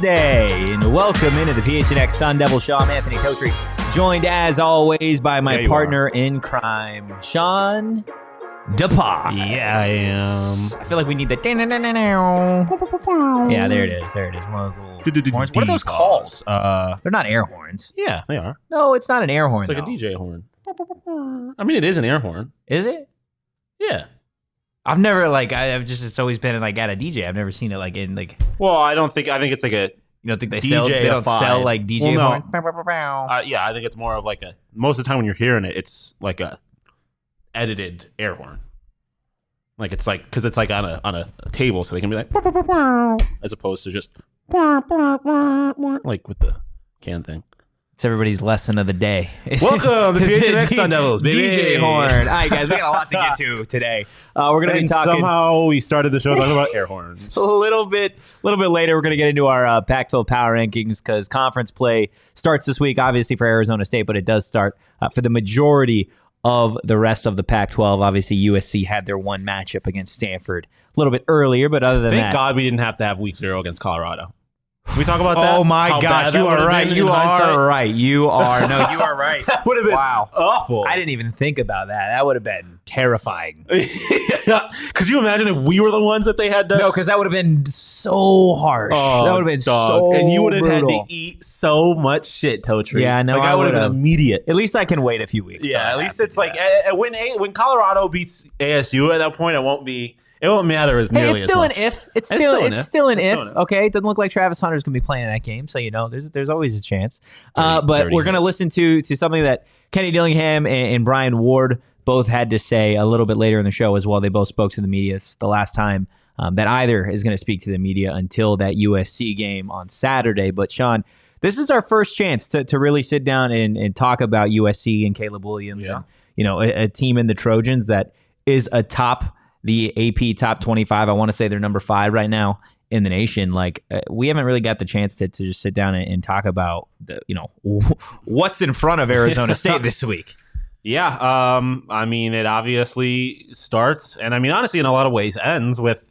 Thursday, and welcome into the PHNX Sun Devils. Shawn, Anthony, Totri, joined as always by my partner in crime, Shawn DePaz. Yeah, I am. I feel like we need the. Yeah, there it is. There it is. One of those little horns. What are those called? They're not air horns. Yeah, they are. No, it's not an air horn. It's like a DJ horn. I mean, it is an air horn. Is it? Yeah. I've never it's always been like at a DJ. I've never seen it like in like. Well, I think it's like a. You don't think they DJ sell? They don't sell like DJ horns. Yeah, I think it's more of like a. Most of the time when you're hearing it, it's like a edited air horn. Like it's like because it's like on a table, so they can be like as opposed to just like with the can thing. It's everybody's lesson of the day. Welcome to PHNX Sun Devils, baby. DJ horn. All right, guys, we got a lot to get to today. We're going to be talking. Somehow we started the show talking about air horns. A little bit later, we're going to get into our Pac-12 power rankings because conference play starts this week, obviously for Arizona State, but it does start for the majority of the rest of the Pac-12. Obviously, USC had their one matchup against Stanford a little bit earlier, but other than that, thank God we didn't have to have week 0 against Colorado. Can we talk about that? Oh my gosh, you are right. You are right. You are. No, you are right. That would have been awful. I didn't even think about that. That would have been terrifying. Could you imagine if we were the ones that they had to? No, because that would have been so harsh. Oh, that would have been so and you would have brutal. had to eat so much shit, Totri. Yeah, no, like, I would have been immediate. At least I can wait a few weeks. Yeah, at least it's like when Colorado beats ASU at that point, it won't matter as nearly it's still as much. an if. It's still an if. Okay, it doesn't look like Travis Hunter's going to be playing in that game, so there's always a chance. But we're going to listen to something that Kenny Dillingham and Brian Ward both had to say a little bit later in the show as well. They both spoke to the media. It's the last time that either is going to speak to the media until that USC game on Saturday. But Shawn, this is our first chance to really sit down and talk about USC and Caleb Williams. Yeah. And, a team in the Trojans that is the AP top 25. I want to say they're number 5 right now in the nation. Like we haven't really got the chance to just sit down and talk about what's in front of Arizona State this week. Yeah. I mean, it obviously starts, and I mean, honestly, in a lot of ways ends with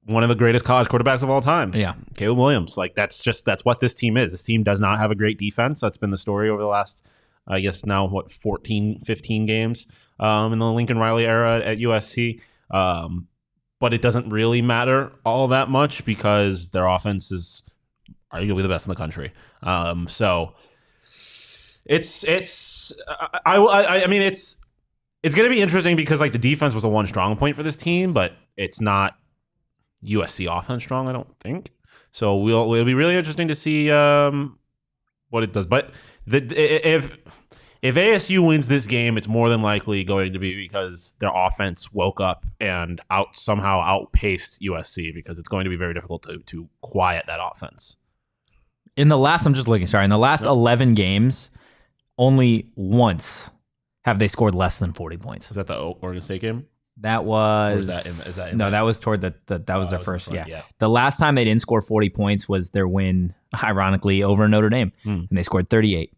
one of the greatest college quarterbacks of all time. Yeah. Caleb Williams. Like that's what this team is. This team does not have a great defense. That's been the story over the last, I guess now 14, 15 games in the Lincoln Riley era at USC. But it doesn't really matter all that much because their offense is arguably the best in the country. So I mean it's going to be interesting because like the defense was a one strong point for this team, but it's not USC offense strong, I don't think. So it'll be really interesting to see what it does. But if ASU wins this game, it's more than likely going to be because their offense woke up and somehow outpaced USC because it's going to be very difficult to quiet that offense. In the last 11 games, only once have they scored less than 40 points. Was that the Oregon State game? That was. Or is that no, that was toward that was their first. Yeah. The last time they didn't score 40 points was their win, ironically, over Notre Dame, and they scored 38.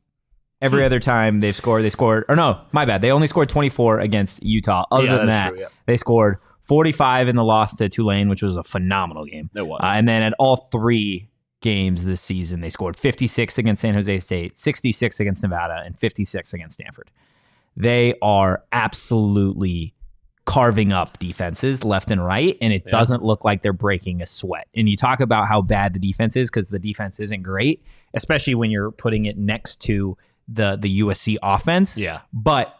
Every other time they scored, or no, my bad. They only scored 24 against Utah. Other than that, true, yeah. They scored 45 in the loss to Tulane, which was a phenomenal game. It was. And then at all 3 games this season, they scored 56 against San Jose State, 66 against Nevada, and 56 against Stanford. They are absolutely carving up defenses left and right, and it doesn't look like they're breaking a sweat. And you talk about how bad the defense is because the defense isn't great, especially when you're putting it next to the USC offense. Yeah. But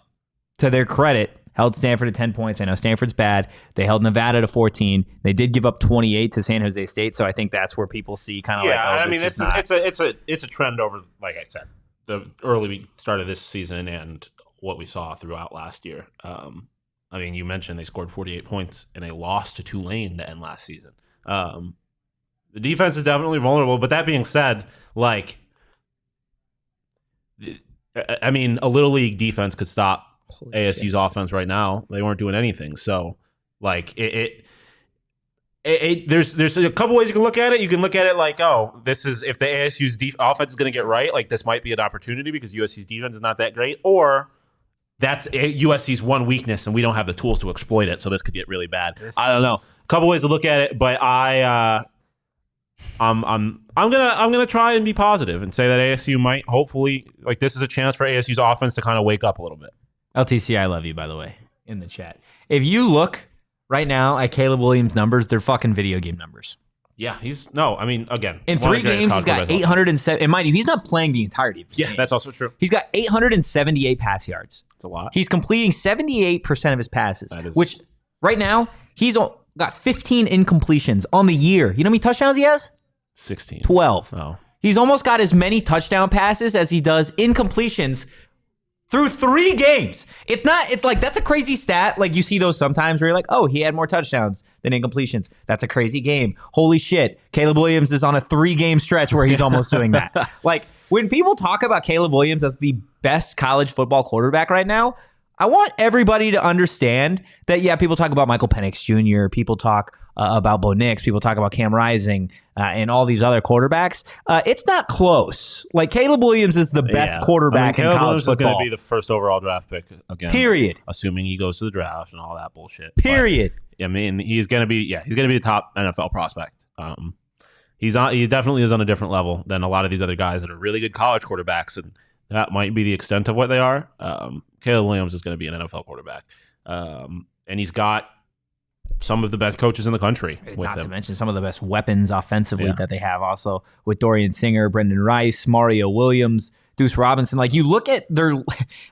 to their credit, held Stanford to 10 points. I know Stanford's bad. They held Nevada to 14. They did give up 28 to San Jose State, so I think that's where people see kind of it's a trend over, like I said, the early start of this season and what we saw throughout last year. I mean, you mentioned they scored 48 points and they lost to Tulane to end last season. The defense is definitely vulnerable, but that being said, like, I mean, a little league defense could stop ASU's offense right now. They weren't doing anything. So, like, there's a couple ways you can look at it. You can look at it like, oh, this is if the ASU's offense is going to get right, like this might be an opportunity because USC's defense is not that great, or that's USC's one weakness and we don't have the tools to exploit it. So this could get really bad. I don't know. A couple ways to look at it, but I'm gonna try and be positive and say that ASU might hopefully this is a chance for ASU's offense to kind of wake up a little bit. LTC, I love you, by the way, in the chat. If you look right now at Caleb Williams' numbers, they're fucking video game numbers. Yeah, again, in 3 games he's got 807. And mind you, he's not playing the entirety of the game. That's also true. He's got 878 pass yards. That's a lot. He's completing 78% of his passes, which right now he's got 15 incompletions on the year. You know how many touchdowns he has? 16. 12. Oh. He's almost got as many touchdown passes as he does incompletions through 3 games. It's like, that's a crazy stat. Like, you see those sometimes where you're like, oh, he had more touchdowns than incompletions. That's a crazy game. Holy shit. Caleb Williams is on a 3-game stretch where he's almost doing that. Like, when people talk about Caleb Williams as the best college football quarterback right now, I want everybody to understand that, yeah, people talk about Michael Penix Jr., people talk about Bo Nix, people talk about Cam Rising, and all these other quarterbacks. It's not close. Like, Caleb Williams is the best quarterback in college Williams football. Is going to be the first overall draft pick again. Period. Assuming he goes to the draft and all that bullshit. Period. But, I mean, he's going to be the top NFL prospect. He definitely is on a different level than a lot of these other guys that are really good college quarterbacks, and that might be the extent of what they are. Caleb Williams is going to be an NFL quarterback, and he's got some of the best coaches in the country. Not to mention some of the best weapons offensively that they have also with Dorian Singer, Brendan Rice, Mario Williams, Deuce Robinson. Like, you look at their,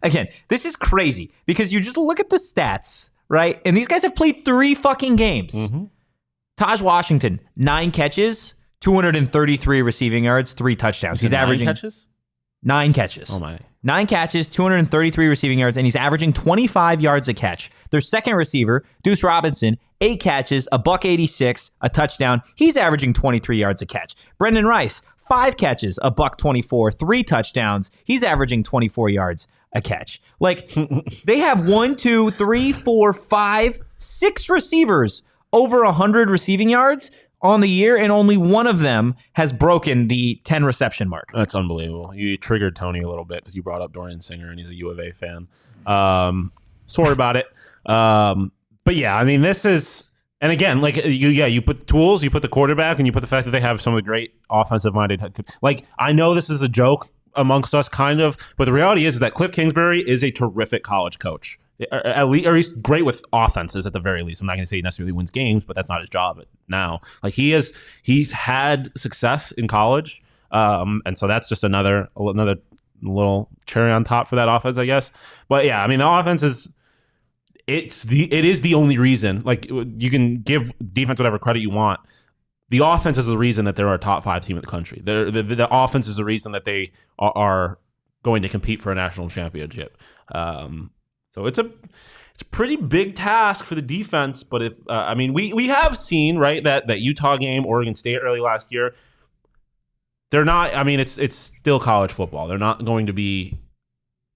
again, this is crazy because you just look at the stats, right? And these guys have played 3 fucking games. Mm-hmm. Taj Washington, 9 catches, 233 receiving yards, 3 touchdowns. He's averaging 9 catches. Oh my. 9 catches, 233 receiving yards, and he's averaging 25 yards a catch. Their second receiver, Deuce Robinson, 8 catches, $186, a touchdown. He's averaging 23 yards a catch. Brendan Rice, 5 catches, $124, 3 touchdowns. He's averaging 24 yards a catch. Like, they have 1, 2, 3, 4, 5, 6 receivers over 100 receiving yards on the year, and only one of them has broken the 10 reception mark. That's unbelievable. You triggered Tony a little bit because you brought up Dorian Singer, and he's a U of A fan. Sorry about it. But yeah, I mean, this is, and again, like, you put the tools, you put the quarterback, and you put the fact that they have some of the great offensive-minded head coaches. Like, I know this is a joke amongst us, kind of, but the reality is that Cliff Kingsbury is a terrific college coach. Or he's great with offenses at the very least. I'm not going to say he necessarily wins games, but that's not his job now. Like, he's had success in college, and so that's just another little cherry on top for that offense, I guess. But yeah, I mean, the offense is the only reason. Like, you can give defense whatever credit you want. The offense is the reason that they're a top 5 team in the country. The offense is the reason that they are going to compete for a national championship. So it's a pretty big task for the defense, but if I mean, we have seen, right, that Utah game, Oregon State early last year. They're not. I mean, it's still college football. They're not going to be.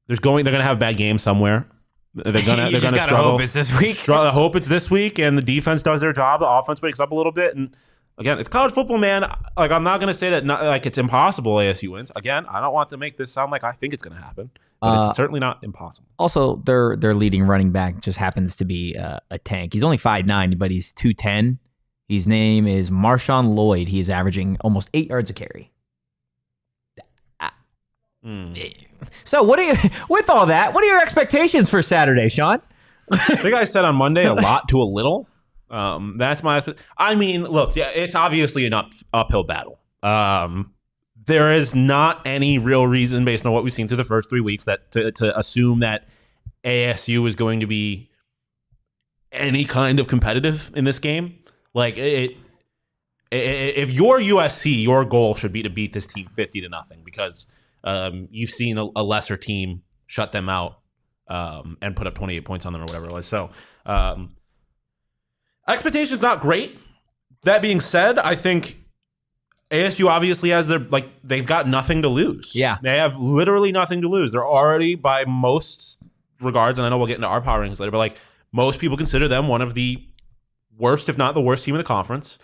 They're going to have bad games somewhere. They're gonna struggle. Hope it's this week. I hope it's this week, and the defense does their job. The offense wakes up a little bit, and again, it's college football, man. Like, I'm not going to say that it's impossible ASU wins. Again, I don't want to make this sound like I think it's going to happen, but it's certainly not impossible. Also, their leading running back just happens to be a tank. He's only 5'9", but he's 210. His name is Marshawn Lloyd. He is averaging almost 8 yards a carry. So with all that, what are your expectations for Saturday, Shawn? I think I said on Monday a lot to a little. That's my. I mean, look, yeah, it's obviously an uphill battle. There is not any real reason, based on what we've seen through the first 3 weeks, that to assume that ASU is going to be any kind of competitive in this game. Like, if you're USC, your goal should be to beat this team 50-0 because you've seen a lesser team shut them out and put up 28 points on them or whatever it was. So. Expectations not great. That being said, I think ASU obviously has they've got nothing to lose. Yeah. They have literally nothing to lose. They're already, by most regards, and I know we'll get into our power rankings later, but like, most people consider them one of the worst, if not the worst team in the conference.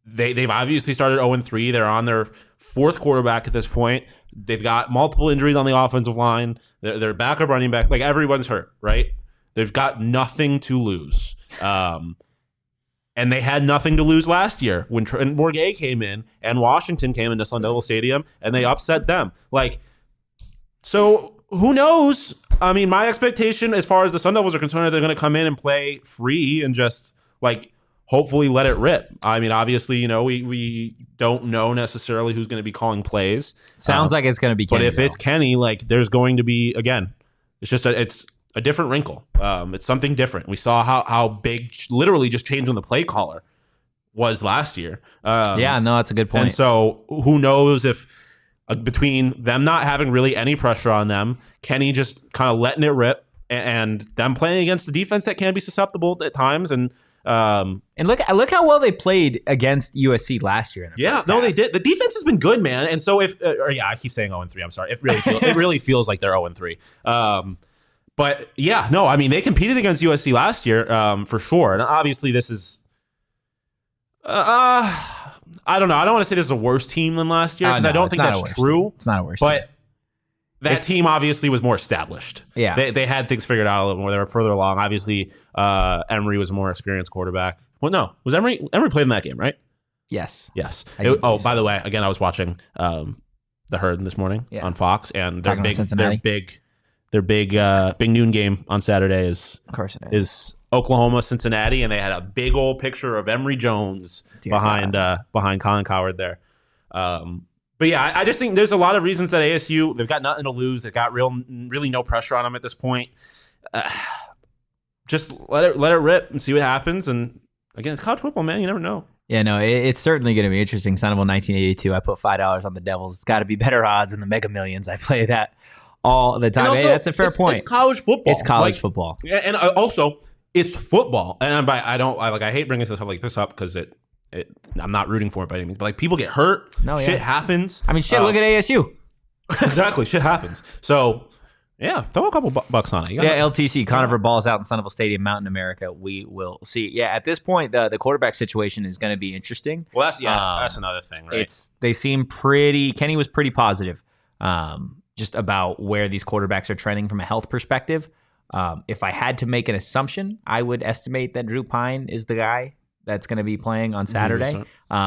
They've obviously started 0-3. They're on their 4th quarterback at this point. They've got multiple injuries on the offensive line. Their backup running back, like, everyone's hurt, right? They've got nothing to lose. And And they had nothing to lose last year when Trent Bourget came in and Washington came into Sun Devil Stadium and they upset them. Like, so who knows? I mean, my expectation as far as the Sun Devils are concerned, they're going to come in and play free and just like hopefully let it rip. I mean, obviously, you know, we don't know necessarily who's going to be calling plays. Sounds like it's going to be Kenny. But if it's Kenny, like there's going to be, again, it's just it's a different wrinkle. It's something different. We saw how big literally just changing the play caller was last year. Yeah, no, that's a good point. And so who knows if between them not having really any pressure on them, Kenny just kind of letting it rip and them playing against a defense that can be susceptible at times. And look how well they played against USC last year. They did. The defense has been good, man. And so I keep saying 0-3. I'm sorry. It really feels like they're 0-3. But yeah, no, I mean, they competed against USC last year for sure. And obviously this is, I don't know. I don't want to say this is a worse team than last year because I don't think that's true. It's not a worse team. But that team obviously was more established. Yeah. They had things figured out a little more. They were further along. Obviously, Emory was a more experienced quarterback. Well, no. Was Emory played in that game, right? Yes. By the way, again, I was watching the Herd this morning on Fox, and their big noon game on Saturday is, of course, is Oklahoma Cincinnati, and they had a big old picture of Emory Jones behind Colin Cowherd there. But yeah, I just think there's a lot of reasons that ASU, they've got nothing to lose. They've got really no pressure on them at this point. Just let it rip and see what happens. And again, it's college football, man. You never know. Yeah, no, it's certainly going to be interesting. Sun Devil 1982. I put $5 on the Devils. It's got to be better odds than the Mega Millions. I play that all the time. Also, hey, that's a fair point. It's college football. It's college football. Yeah, and also it's football. And I hate bringing stuff like this up because I'm not rooting for it by any means. But like people get hurt. Shit happens. I mean, look at ASU. Exactly, shit happens. So yeah, throw a couple bucks on it. LTC, Conover balls out in Sun Devil Stadium, Mountain America. We will see. Yeah, at this point, the quarterback situation is going to be interesting. Well, that's another thing, right? They seem pretty. Kenny was pretty positive, just about where these quarterbacks are trending from a health perspective. If I had to make an assumption, I would estimate that Drew Pyne is the guy that's going to be playing on Saturday,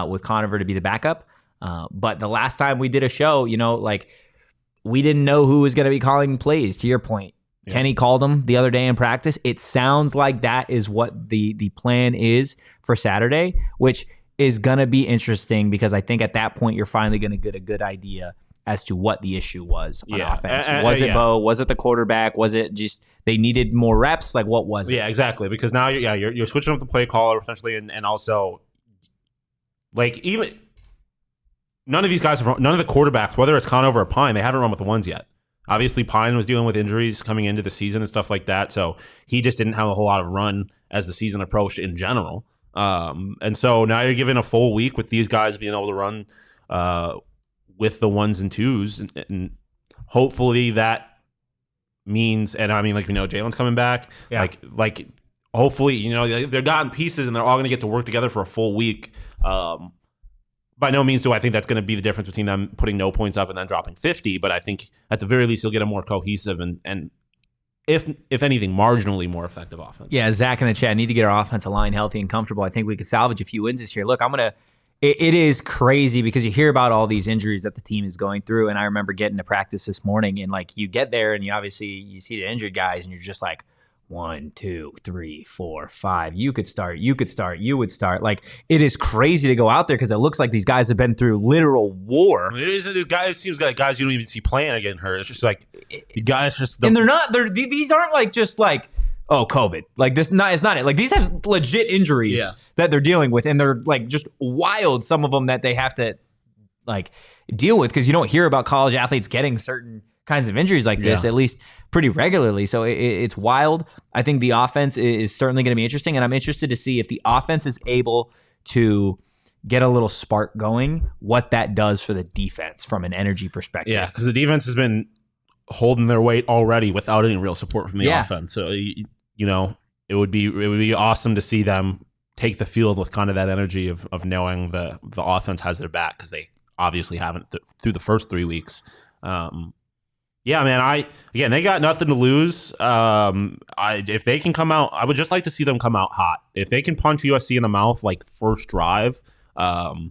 with Conover to be the backup. But the last time we did a show, we didn't know who was going to be calling plays, to your point. Yeah. Kenny called them the other day in practice. It sounds like that is what the plan is for Saturday, which is going to be interesting because I think at that point you're finally going to get a good idea as to what the issue was on offense. Was it Bo? Was it the quarterback? Was it just they needed more reps? Like, what was it? Yeah, exactly. Because now you're switching up the play caller potentially, and also like even none of these guys none of the quarterbacks, whether it's Conover or Pyne, they haven't run with the ones yet. Obviously, Pyne was dealing with injuries coming into the season and stuff like that, so he just didn't have a whole lot of run as the season approached in general. And so now you're given a full week with these guys being able to run with the ones and twos, and hopefully that means, and I mean, like, Jalen's coming back. Yeah. Like hopefully, they're gotten pieces and they're all going to get to work together for a full week. By no means do I think that's going to be the difference between them putting no points up and then dropping 50, but I think at the very least you'll get a more cohesive and if anything, marginally more effective offense. Yeah, Zach in the chat, need to get our offensive line healthy and comfortable. I think we could salvage a few wins this year. Look, it is crazy because you hear about all these injuries that the team is going through, and I remember getting to practice this morning, and like you get there and you see the injured guys, and you're just like, 1, 2, 3, 4, 5. You would start. Like, it is crazy to go out there because it looks like these guys have been through literal war. It seems like guys you don't even see playing are getting hurt. It's just like guys just. And these aren't like just like, oh, COVID. Like it's not it. Like these have legit injuries that they're dealing with, and they're like just wild. Some of them that they have to like deal with because you don't hear about college athletes getting certain kinds of injuries like this, at least pretty regularly. So it's wild. I think the offense is certainly going to be interesting, and I'm interested to see if the offense is able to get a little spark going, what that does for the defense from an energy perspective. Yeah, because the defense has been holding their weight already without any real support from the offense. So it would be awesome to see them take the field with kind of that energy of knowing the offense has their back, because they obviously haven't through the first 3 weeks. Yeah, man. They got nothing to lose. If they can come out, I would just like to see them come out hot. If they can punch USC in the mouth like first drive, then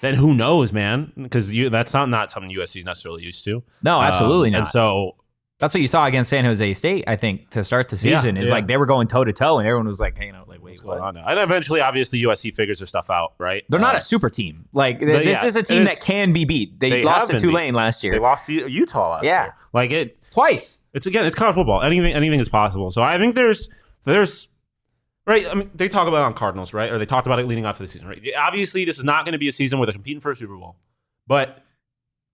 who knows, man? Because that's not something USC is necessarily used to. No, absolutely not. And so that's what you saw against San Jose State, I think, to start the season. Like they were going toe to toe, and everyone was like, "Hey, wait, what's going on now?" And eventually, obviously, USC figures their stuff out, right? They're not a super team. Like this is a team that can be beat. They lost to Tulane last year. They lost to Utah last year. Like it twice. It's college football. Anything is possible. So I think there's right. I mean, they talk about it on Cardinals, right? Or they talked about it leading up to the season, right? Obviously, this is not going to be a season where they're competing for a Super Bowl, but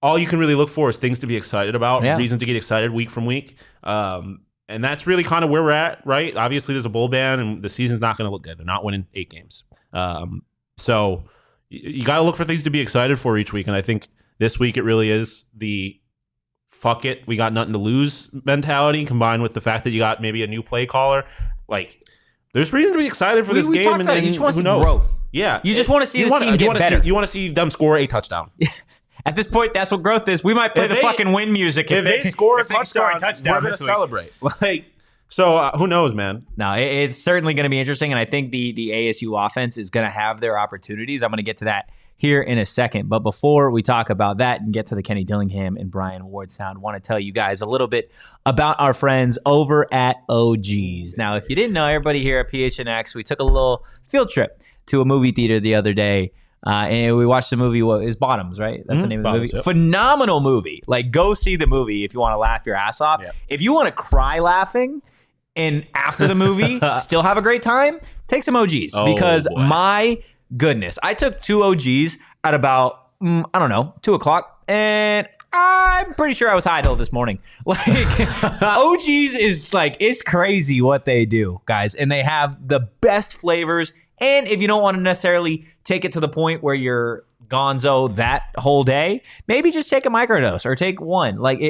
all you can really look for is things to be excited about, reason to get excited week from week. And that's really kind of where we're at, right? Obviously, there's a bowl ban, and the season's not going to look good. They're not winning 8 games. So you got to look for things to be excited for each week. And I think this week it really is the fuck it, we got nothing to lose mentality, combined with the fact that you got maybe a new play caller. Like, there's reason to be excited for this game. And you just want to see growth. Yeah. You just want to see this team get better. You want to see them score a touchdown. At this point, that's what growth is. We might play the fucking win music if they score a touchdown. We're going to celebrate. So who knows, man? No, it's certainly going to be interesting, and I think the ASU offense is going to have their opportunities. I'm going to get to that here in a second. But before we talk about that and get to the Kenny Dillingham and Brian Ward sound, I want to tell you guys a little bit about our friends over at OG's. Now, if you didn't know, everybody here at PHNX, we took a little field trip to a movie theater the other day. And we watched the movie, Bottoms, right? That's the name of the movie. Yep. Phenomenal movie. Like, go see the movie if you want to laugh your ass off. Yep. If you want to cry laughing and after the movie still have a great time, take some OGs. Because my goodness, I took 2 OGs at about, 2 o'clock. And I'm pretty sure I was high till this morning. Like, OGs is like, it's crazy what they do, guys. And they have the best flavors. And if you don't want to necessarily take it to the point where you're gonzo that whole day, maybe just take a microdose or take one. Like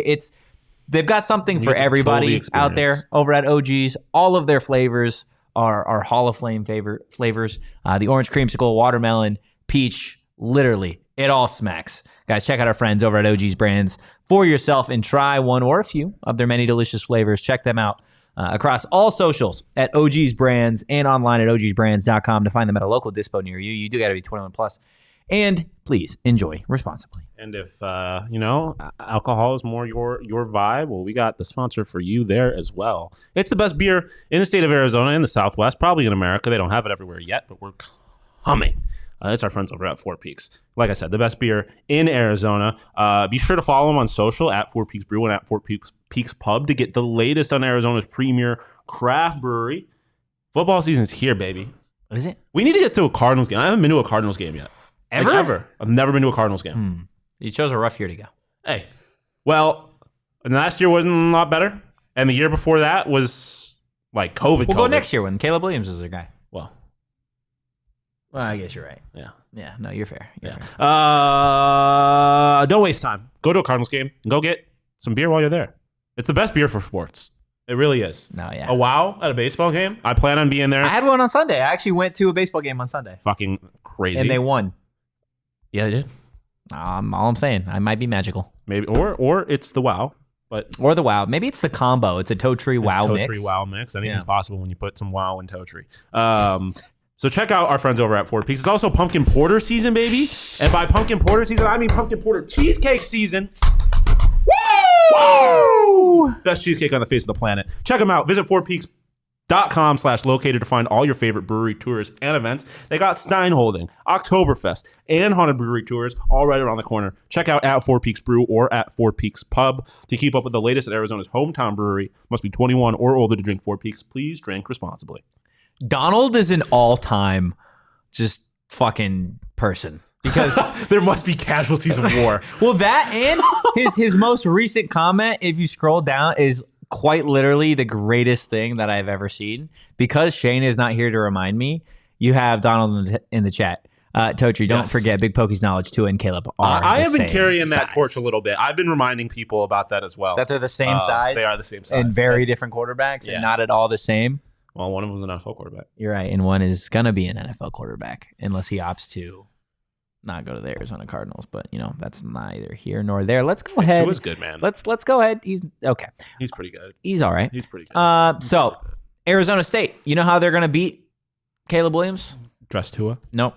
they've got something for everybody out there over at OG's. All of their flavors are Hall of Fame flavors. The orange creamsicle, watermelon, peach, literally, it all smacks. Guys, check out our friends over at OG's Brands for yourself and try one or a few of their many delicious flavors. Check them out. Across all socials at OG's Brands and online at ogsbrands.com to find them at a local dispo near you. You do got to be 21 plus. And please enjoy responsibly. And if, alcohol is more your vibe, well, we got the sponsor for you there as well. It's the best beer in the state of Arizona and the Southwest, probably in America. They don't have it everywhere yet, but we're coming. It's our friends over at Four Peaks. Like I said, the best beer in Arizona. Be sure to follow them on social at Four Peaks Brew and at Four Peaks Pub to get the latest on Arizona's premier craft brewery. Football season's here, baby. Is it? We need to get to a Cardinals game. I haven't been to a Cardinals game yet. Ever? I've never been to a Cardinals game. You chose a rough year to go. Hey, well, last year wasn't a lot better, and the year before that was like COVID. We'll go next year when Caleb Williams is their guy. Well, I guess you're right. Yeah. Yeah. No, you're fair. Fair. Don't waste time. Go to a Cardinals game and go get some beer while you're there. It's the best beer for sports. It really is. No, yeah. A wow at a baseball game. I plan on being there. I had one on Sunday. I actually went to a baseball game on Sunday. Fucking crazy. And they won. Yeah, they did. All I'm saying, I might be magical. Maybe, or it's the wow. Or the wow. Maybe it's the combo. It's a Totri wow mix. Totri wow mix. Anything's possible when you put some wow in Totri. So check out our friends over at Four Peaks. It's also pumpkin porter season, baby. And by pumpkin porter season, I mean pumpkin porter cheesecake season. Woo! Best cheesecake on the face of the planet. Check them out. Visit fourpeaks.com/located to find all your favorite brewery tours and events. They got Steinholding, Oktoberfest, and Haunted Brewery tours all right around the corner. Check out at Four Peaks Brew or at Four Peaks Pub to keep up with the latest at Arizona's hometown brewery. Must be 21 or older to drink Four Peaks. Please drink responsibly. Donald is an all-time just fucking person. Because there must be casualties of war. Well, that and his most recent comment, if you scroll down, is quite literally the greatest thing that I've ever seen. Because Shane is not here to remind me, you have Donald in the chat. Totri, don't forget Big Pokey's knowledge too, and Caleb are I have been carrying that size. Torch a little bit. I've been reminding people about that as well. That they're the same size? They are the same size. And very different quarterbacks and not at all the same? Well, one of them was an NFL quarterback. You're right, and one is going to be an NFL quarterback unless he opts to not go to the Arizona Cardinals, but that's neither here nor there. Let's go ahead. Tua's good, man. Let's go ahead. He's okay. He's pretty good. He's all right. He's pretty good. So Arizona State, you know how they're gonna beat Caleb Williams? Dress Tua? Nope.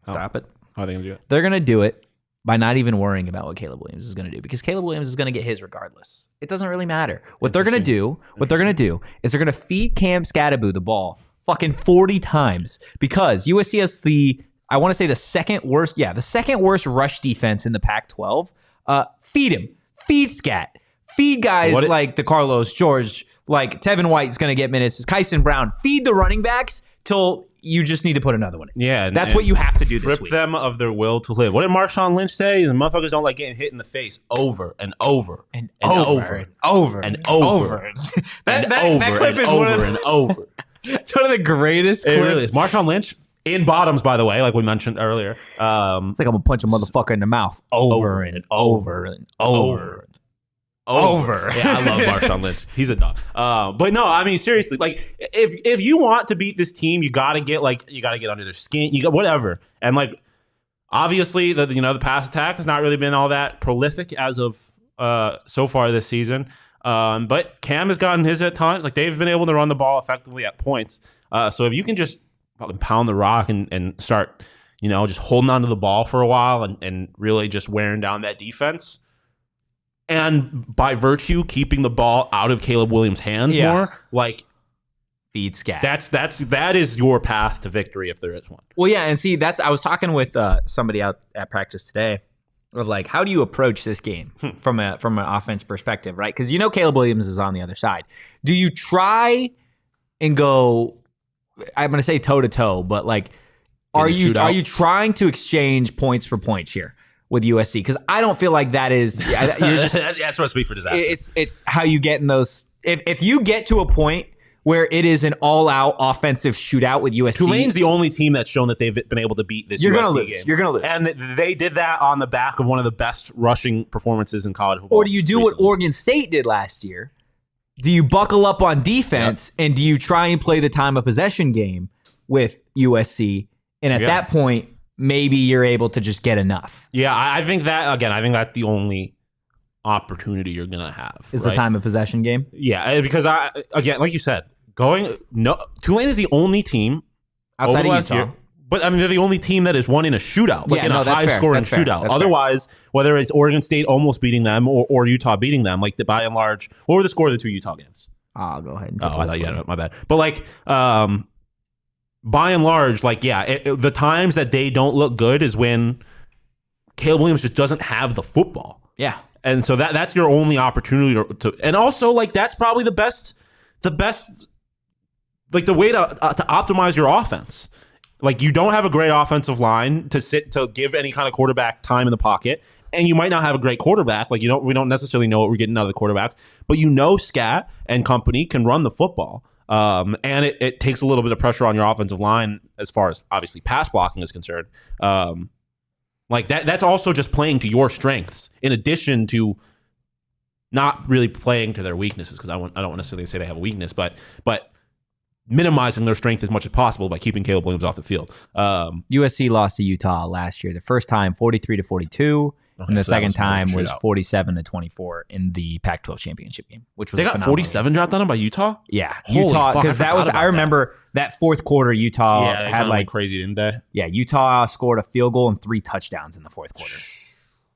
Stop it. How are they gonna do it? They're gonna do it by not even worrying about what Caleb Williams is gonna do, because Caleb Williams is gonna get his regardless. It doesn't really matter. What they're gonna do is they're gonna feed Cam Scatterbo the ball fucking 40 times, because USC has the second worst rush defense in the Pac-12. Feed him. Feed Scat. Feed guys like DeCarlos, George, like Tevin White's going to get minutes. Kyson Brown. Feed the running backs till you just need to put another one in. Yeah. That's what you have to do this week. Strip them of their will to live. What did Marshawn Lynch say? The motherfuckers don't like getting hit in the face over and over and over and over and over. That clip is over and over. It's one of the greatest clips. It really is. Marshawn Lynch in bottoms, by the way, like we mentioned earlier. It's like I'm gonna punch a motherfucker in the mouth over and over and over. Over. Yeah, I love Marshawn Lynch. He's a dog. But no, I mean seriously, like if you want to beat this team, you gotta get under their skin. You got whatever. And like obviously the pass attack has not really been all that prolific as of so far this season. But Cam has gotten his at times. Like they've been able to run the ball effectively at points. So if you can just pound the rock and start, just holding onto the ball for a while and really just wearing down that defense, and by virtue keeping the ball out of Caleb Williams' hands more, like feed Scat. That is your path to victory if there is one. Well, yeah, and see I was talking with somebody out at practice today. Of like, how do you approach this game from an offense perspective, right? Because Caleb Williams is on the other side. Do you try and go? I'm going to say toe to toe, but like, are you trying to exchange points for points here with USC? Because I don't feel like that is. That's recipe for disaster. It's how you get in those. If you get to a point where it is an all-out offensive shootout with USC. Tulane's the only team that's shown that they've been able to beat this USC game. You're going to lose. And they did that on the back of one of the best rushing performances in college football. Or do you do what Oregon State did last year? Do you buckle up on defense and do you try and play the time of possession game with USC? And at that point, maybe you're able to just get enough. Yeah, I think that's the only opportunity you're going to have. Is the time of possession game? Yeah, because like you said, Tulane is the only team outside of Utah. Year, but I mean, they're the only team that has won in a shootout, a high-scoring shootout. Otherwise, whether it's Oregon State almost beating them or Utah beating them, like by and large, what were the score of the two Utah games? I'll go ahead. I thought you had it. My bad. But like, by and large, like, the times that they don't look good is when Caleb Williams just doesn't have the football. Yeah. And so that's your only opportunity to and also like that's probably the best like the way to optimize your offense. Like you don't have a great offensive line to give any kind of quarterback time in the pocket, and you might not have a great quarterback. Like we don't necessarily know what we're getting out of the quarterbacks, but Scat and company can run the football. And it takes a little bit of pressure on your offensive line as far as obviously pass blocking is concerned. Like that's also just playing to your strengths in addition to not really playing to their weaknesses, because I don't necessarily say they have a weakness, but minimizing their strength as much as possible by keeping Caleb Williams off the field. USC lost to Utah last year. The first time 43-42, and the second time was 47-24 in the Pac-12 championship game, which was they got 47 dropped on them by Utah. Yeah, Utah, because that was I remember that fourth quarter Utah had like crazy, didn't they? Yeah, Utah scored a field goal and 3 touchdowns in the fourth quarter.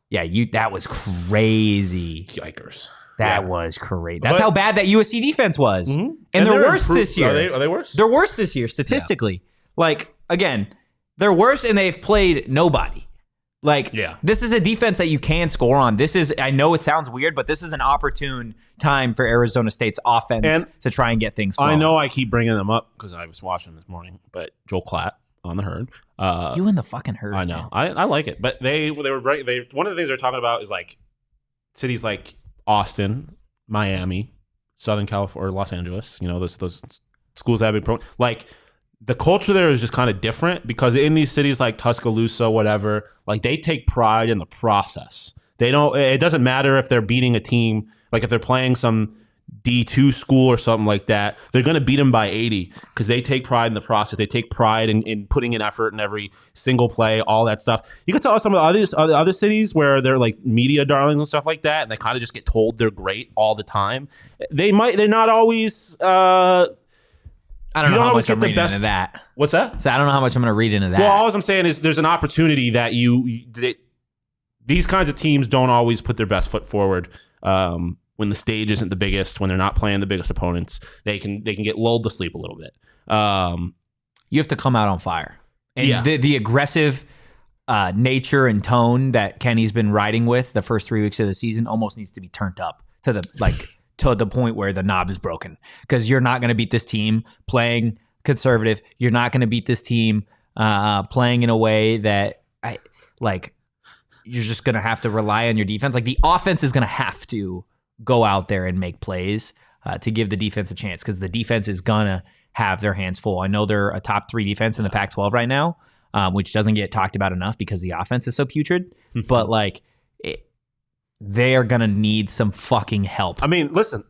Yeah, that was crazy. Yikers. That was crazy. That's how bad that USC defense was. Mm-hmm. And they're worse this year. Are they worse? They're worse this year, statistically. Yeah. Like, again, they're worse and they've played nobody. Like, this is a defense that you can score on. I know it sounds weird, but this is an opportune time for Arizona State's offense to try and get things flowing. I know I keep bringing them up because I was watching them this morning, but Joel Klatt on the Herd. You and the fucking Herd. I know. I like it. But they were right. One of the things they're talking about is like cities like Austin, Miami, Southern California, or Los Angeles. Those schools that have been like the culture there is just kind of different because in these cities like Tuscaloosa, whatever, like they take pride in the process. They don't. It doesn't matter if they're beating a team, like if they're playing some D2 school or something like that, they're going to beat them by 80 because they take pride in the process. They take pride in putting in effort in every single play, all that stuff. You can tell some of the other cities where they're like media darlings and stuff like that, and they kind of just get told they're great all the time. They're not always. I don't know how much I'm reading into that. What's that? So I don't know how much I'm going to read into that. Well, all I'm saying is there's an opportunity that these kinds of teams don't always put their best foot forward. When the stage isn't the biggest, when they're not playing the biggest opponents, they can get lulled to sleep a little bit. You have to come out on fire. And the aggressive nature and tone that Kenny's been riding with the first 3 weeks of the season almost needs to be turned up to the point where the knob is broken. Because you're not going to beat this team playing conservative. You're not going to beat this team playing in a way that you're just going to have to rely on your defense. Like the offense is going to have to go out there and make plays to give the defense a chance because the defense is going to have their hands full. I know they're a top 3 defense in the Pac-12 right now, which doesn't get talked about enough because the offense is so putrid. But they are going to need some fucking help. I mean, listen,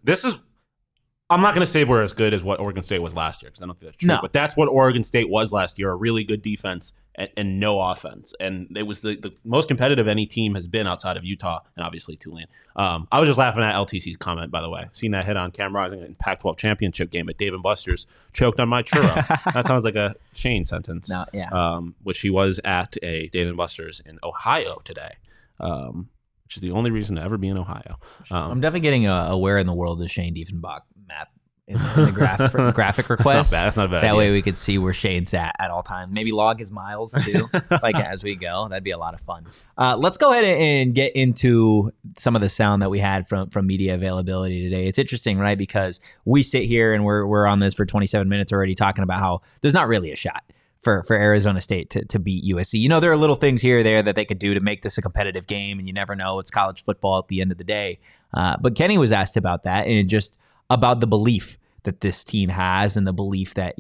I'm not going to say we're as good as what Oregon State was last year because I don't think that's true. No. But that's what Oregon State was last year, a really good defense and no offense. And it was the most competitive any team has been outside of Utah and obviously Tulane. I was just laughing at LTC's comment, by the way. Seen that hit on camera. I was in a Pac-12 championship game at Dave & Buster's. Choked on my churro. That sounds like a Shane sentence. No, yeah. Which he was at a Dave & Buster's in Ohio today. Which is the only reason to ever be in Ohio. I'm definitely getting a where in the world is Shane Diefenbach map in the graphic request. That's not bad. That way we could see where Shane's at all times. Maybe log his miles too, as we go. That'd be a lot of fun. Let's go ahead and get into some of the sound that we had from media availability today. It's interesting, right? Because we sit here and we're on this for 27 minutes already talking about how there's not really a shot for Arizona State to beat USC. There are little things here or there that they could do to make this a competitive game, and you never know. It's college football at the end of the day. But Kenny was asked about that and just about the belief that this team has and the belief that,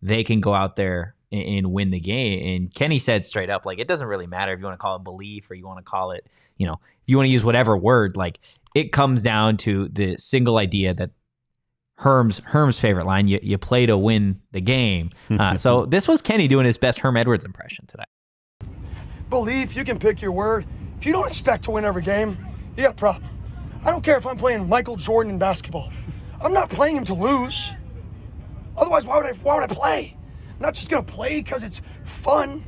they can go out there and win the game. And Kenny said straight up, it doesn't really matter if you want to call it belief or you want to call it, if you want to use whatever word, it comes down to the single idea that Herm's favorite line, you play to win the game. So this was Kenny doing his best Herm Edwards impression today. Belief, you can pick your word. If you don't expect to win every game, you got a problem. I don't care if I'm playing Michael Jordan in basketball. I'm not playing him to lose. Otherwise, why would I play? I'm not just going to play because it's fun.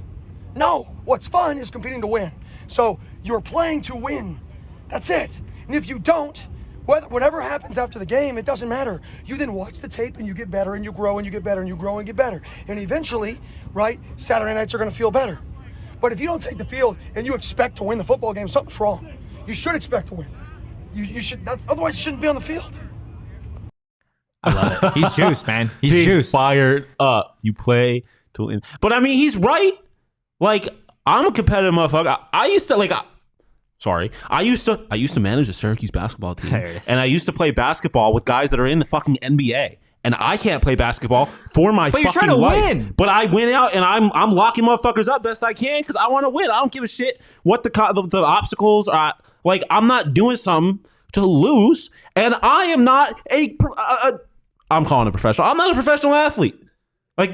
No, what's fun is competing to win. So you're playing to win. That's it. And if you don't, whatever happens after the game, it doesn't matter. You then watch the tape and you get better and you grow and you get better and you grow and get better. And eventually, right, Saturday nights are going to feel better. But if you don't take the field and you expect to win the football game, something's wrong. You should expect to win. You should. Otherwise, you shouldn't be on the field. I love it. He's juiced, man. He's juiced. Fired up. You play to win. But I mean, he's right. I'm a competitive motherfucker. I used to manage the Syracuse basketball team, and I used to play basketball with guys that are in the fucking NBA. And I can't play basketball for my fucking life. But you're trying to win. But I went out and I'm locking motherfuckers up best I can because I want to win. I don't give a shit what the obstacles are. I'm not doing something to lose, and I am not I'm calling it professional. I'm not a professional athlete.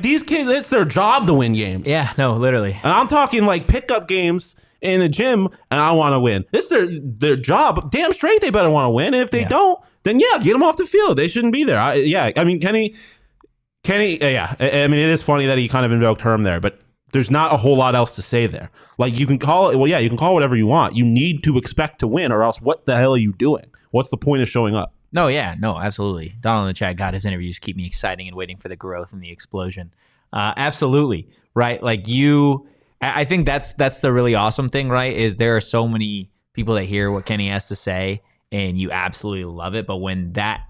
These kids, it's their job to win games. Yeah, no, literally. And I'm talking pickup games in a gym, and I want to win. It's their job. Damn straight they better want to win. And if they don't, then get them off the field. They shouldn't be there. I mean, Kenny, yeah. I mean, it is funny that he kind of invoked Herm there, but there's not a whole lot else to say there. You can call it, you can call it whatever you want. You need to expect to win, or else what the hell are you doing? What's the point of showing up? No, yeah, no, absolutely. Donald in the chat, God, his interviews keep me exciting and waiting for the growth and the explosion. Absolutely, right? I think that's the really awesome thing, right? Is there are so many people that hear what Kenny has to say and you absolutely love it. But when that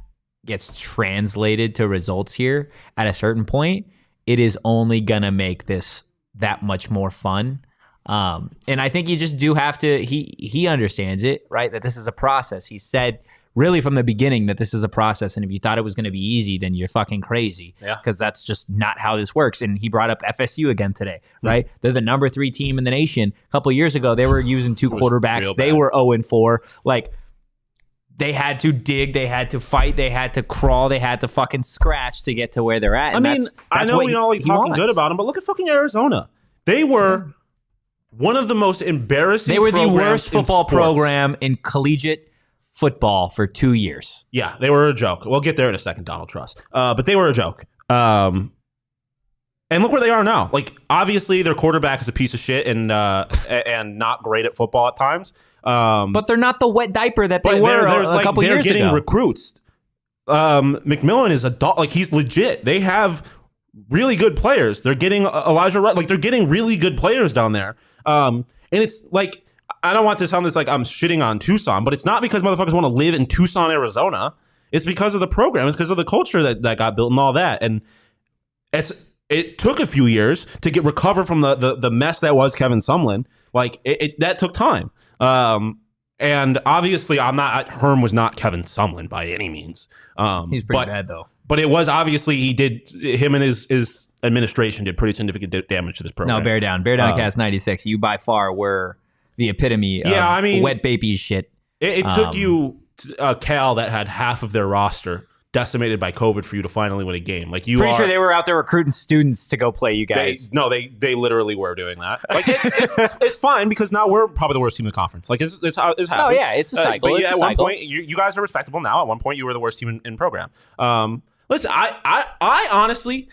gets translated to results here at a certain point, it is only going to make this that much more fun. And I think you just do have to, he understands it, right? That this is a process. He said really from the beginning that this is a process. And if you thought it was going to be easy, then you're fucking crazy. Yeah. Because that's just not how this works. And he brought up FSU again today, right? They're the number 3 team in the nation. A couple of years ago, they were using 2 quarterbacks. They were 0-4. they had to dig, they had to fight, they had to crawl, they had to fucking scratch to get to where they're at. And I know we don't like talking good about them, but look at fucking Arizona. They were one of the most embarrassing. They were the worst football program in collegiate football for 2 years. Yeah, they were a joke. We'll get there in a second, Donald Trust. But they were a joke. And look where they are now. Like, obviously, their quarterback is a piece of shit and not great at football at times. But they're not the wet diaper that they were a couple years ago. They're getting recruits. McMillan is a dog. Like, he's legit. They have really good players. They're getting Elijah Wright. Like, they're getting really good players down there. And it's like, I don't want to sound this like I'm shitting on Tucson, but it's not because motherfuckers want to live in Tucson, Arizona. It's because of the program. It's because of the culture that got built and all that. And it took a few years to recover from the mess that was Kevin Sumlin. Like, that took time. And obviously, Herm was not Kevin Sumlin by any means. He's pretty bad, though. But it was obviously him and his administration did pretty significant damage to this program. No, bear down cast 96. You by far were the epitome of wet baby shit. It took you Cal that had half of their roster decimated by COVID for you to finally win a game. Like, pretty sure they were out there recruiting students to go play you guys. They literally were doing that. Like, it's fine because now we're probably the worst team in the conference. Like, it's happened. Oh yeah, it's a cycle. But at one point, you guys are respectable now. At one point, you were the worst team in program. Listen, I honestly,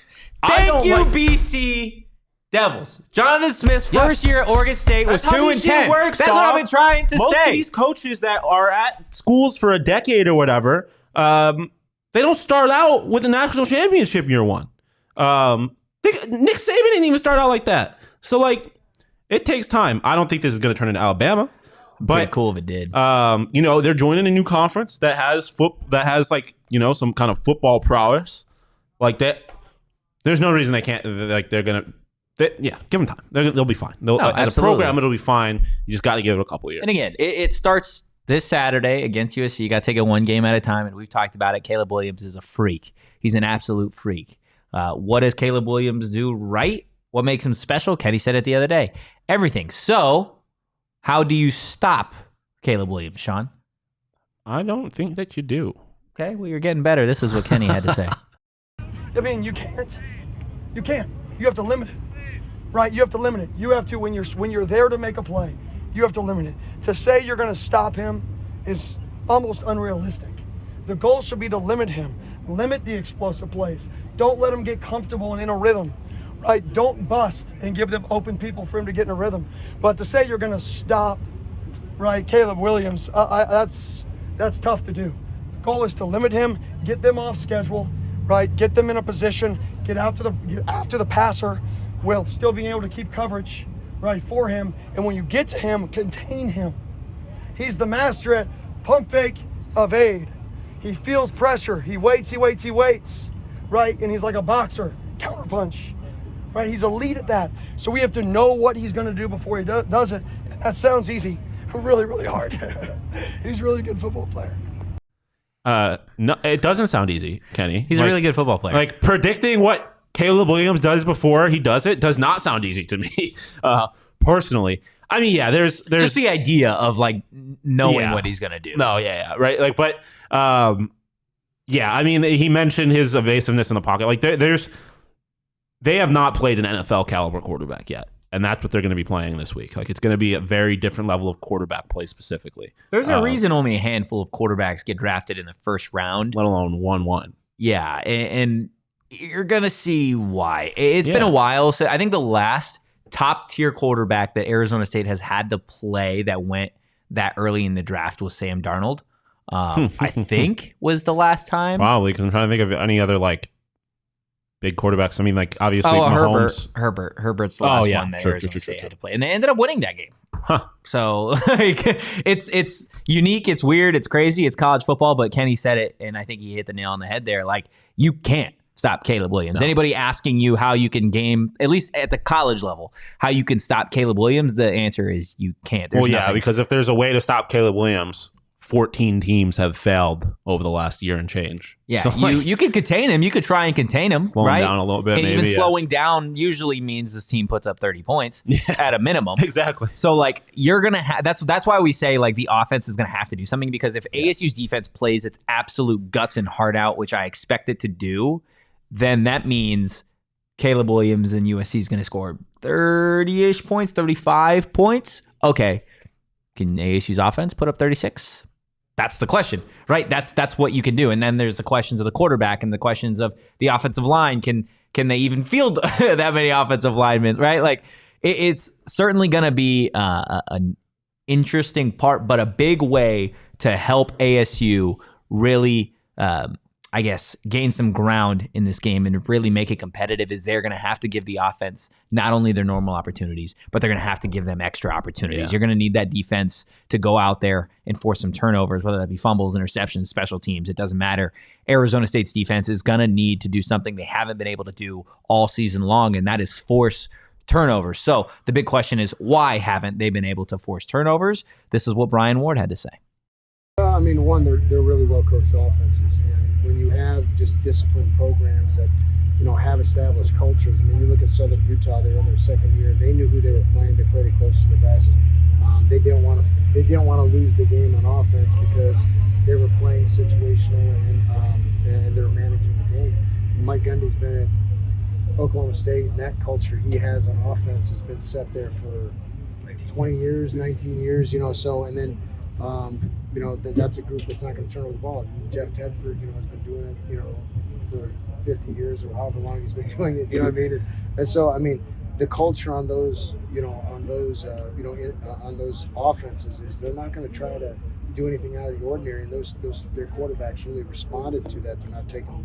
thank you, BC Devils. Jonathan Smith's first year at Oregon State was 2-10. That's what I've been trying to say. Most of these coaches that are at schools for a decade or whatever, they don't start out with a national championship year one. Nick Saban didn't even start out like that. So, like, it takes time. I don't think this is going to turn into Alabama. But pretty cool if it did. They're joining a new conference that has like, some kind of football prowess like that. There's no reason they can't. Like, they're gonna. Give them time. They'll be fine. As a program, it'll be fine. You just got to give it a couple years. And again, it starts this Saturday against USC. You got to take it one game at a time, and we've talked about it. Caleb Williams is a freak. He's an absolute freak. What does Caleb Williams do right? What makes him special? Kenny said it the other day. Everything. So, how do you stop Caleb Williams, Shawn? I don't think that you do. Okay, well, you're getting better. This is what Kenny had to say. I mean, you can't. You can't. You have to limit it, right? You have to limit it. You have to, when you're there to make a play, you have to limit it. To say you're going to stop him is almost unrealistic. The goal should be to limit him. Limit the explosive plays. Don't let him get comfortable and in a rhythm, right? Don't bust and give them open people for him to get in a rhythm. But to say you're going to stop, right, Caleb Williams, that's tough to do. The goal is to limit him, get them off schedule, right? Get them in a position, get after the passer, while still being able to keep coverage, right, for him. And when you get to him, contain him. He's the master at pump fake, evade. He feels pressure. He waits, right? And he's like a boxer, counterpunch, right? He's elite at that. So we have to know what he's going to do before he does it. And that sounds easy, really, really hard. He's a really good football player. No, it doesn't sound easy, Kenny. He's a really good football player. Like, predicting what Caleb Williams does before he does it does not sound easy to me, personally. I mean, yeah, there's just the idea of, like, knowing what he's gonna do. No, yeah, right. Like, but yeah, I mean, he mentioned his evasiveness in the pocket. Like, they have not played an NFL caliber quarterback yet, and that's what they're going to be playing this week. Like, it's going to be a very different level of quarterback play specifically. There's a reason only a handful of quarterbacks get drafted in the first round, let alone 1-1. Yeah, and you're going to see why. It's been a while. So I think the last top-tier quarterback that Arizona State has had to play that went that early in the draft was Sam Darnold. I think was the last time. Wow, because I'm trying to think of any other, like, big quarterbacks. I mean, like, obviously Mahomes. Herbert's the last one that Arizona State had to play. And they ended up winning that game. Huh. So, like, it's unique, it's weird, it's crazy, it's college football, but Kenny said it, and I think he hit the nail on the head there. Like, you can't stop Caleb Williams. No. Anybody asking you how you can game, at least at the college level, how you can stop Caleb Williams, the answer is you can't. There's nothing. Because if there's a way to stop Caleb Williams 14 teams have failed over the last year and change. Yeah, so, you could contain him. You could try and contain him, slowing right? down a little bit, and maybe, even slowing down usually means this team puts up 30 points at a minimum. Exactly. So like you're gonna have that's why we say like the offense is gonna have to do something, because if ASU's defense plays its absolute guts and heart out, which I expect it to do, then that means Caleb Williams and USC is gonna score 30-ish points, 35 points. Okay, can ASU's offense put up 36? That's the question, right? That's what you can do. And then there's the questions of the quarterback and the questions of the offensive line. Can they even field that many offensive linemen, right? Like it's certainly going to be an interesting part, but a big way to help ASU really, I guess, gain some ground in this game and really make it competitive is they're going to have to give the offense not only their normal opportunities, but they're going to have to give them extra opportunities. Yeah. You're going to need that defense to go out there and force some turnovers, whether that be fumbles, interceptions, special teams. It doesn't matter. Arizona State's defense is going to need to do something they haven't been able to do all season long, and that is force turnovers. So the big question is, why haven't they been able to force turnovers? This is what Brian Ward had to say. I mean, one, they're really well-coached offenses, and when you have just disciplined programs that, have established cultures. I mean, you look at Southern Utah; they're in their second year. They knew who they were playing. They played it close to the best. They didn't want to lose the game on offense because they were playing situational and they were managing the game. And Mike Gundy's been at Oklahoma State, and that culture he has on offense has been set there for 20 years, 19 years. So and then. That's a group that's not going to turn over the ball. Jeff Tedford, has been doing it, for 50 years or however long he's been doing it. You know what I mean? And so, I mean, the culture on those, on those offenses is they're not going to try to do anything out of the ordinary. And their quarterbacks really responded to that.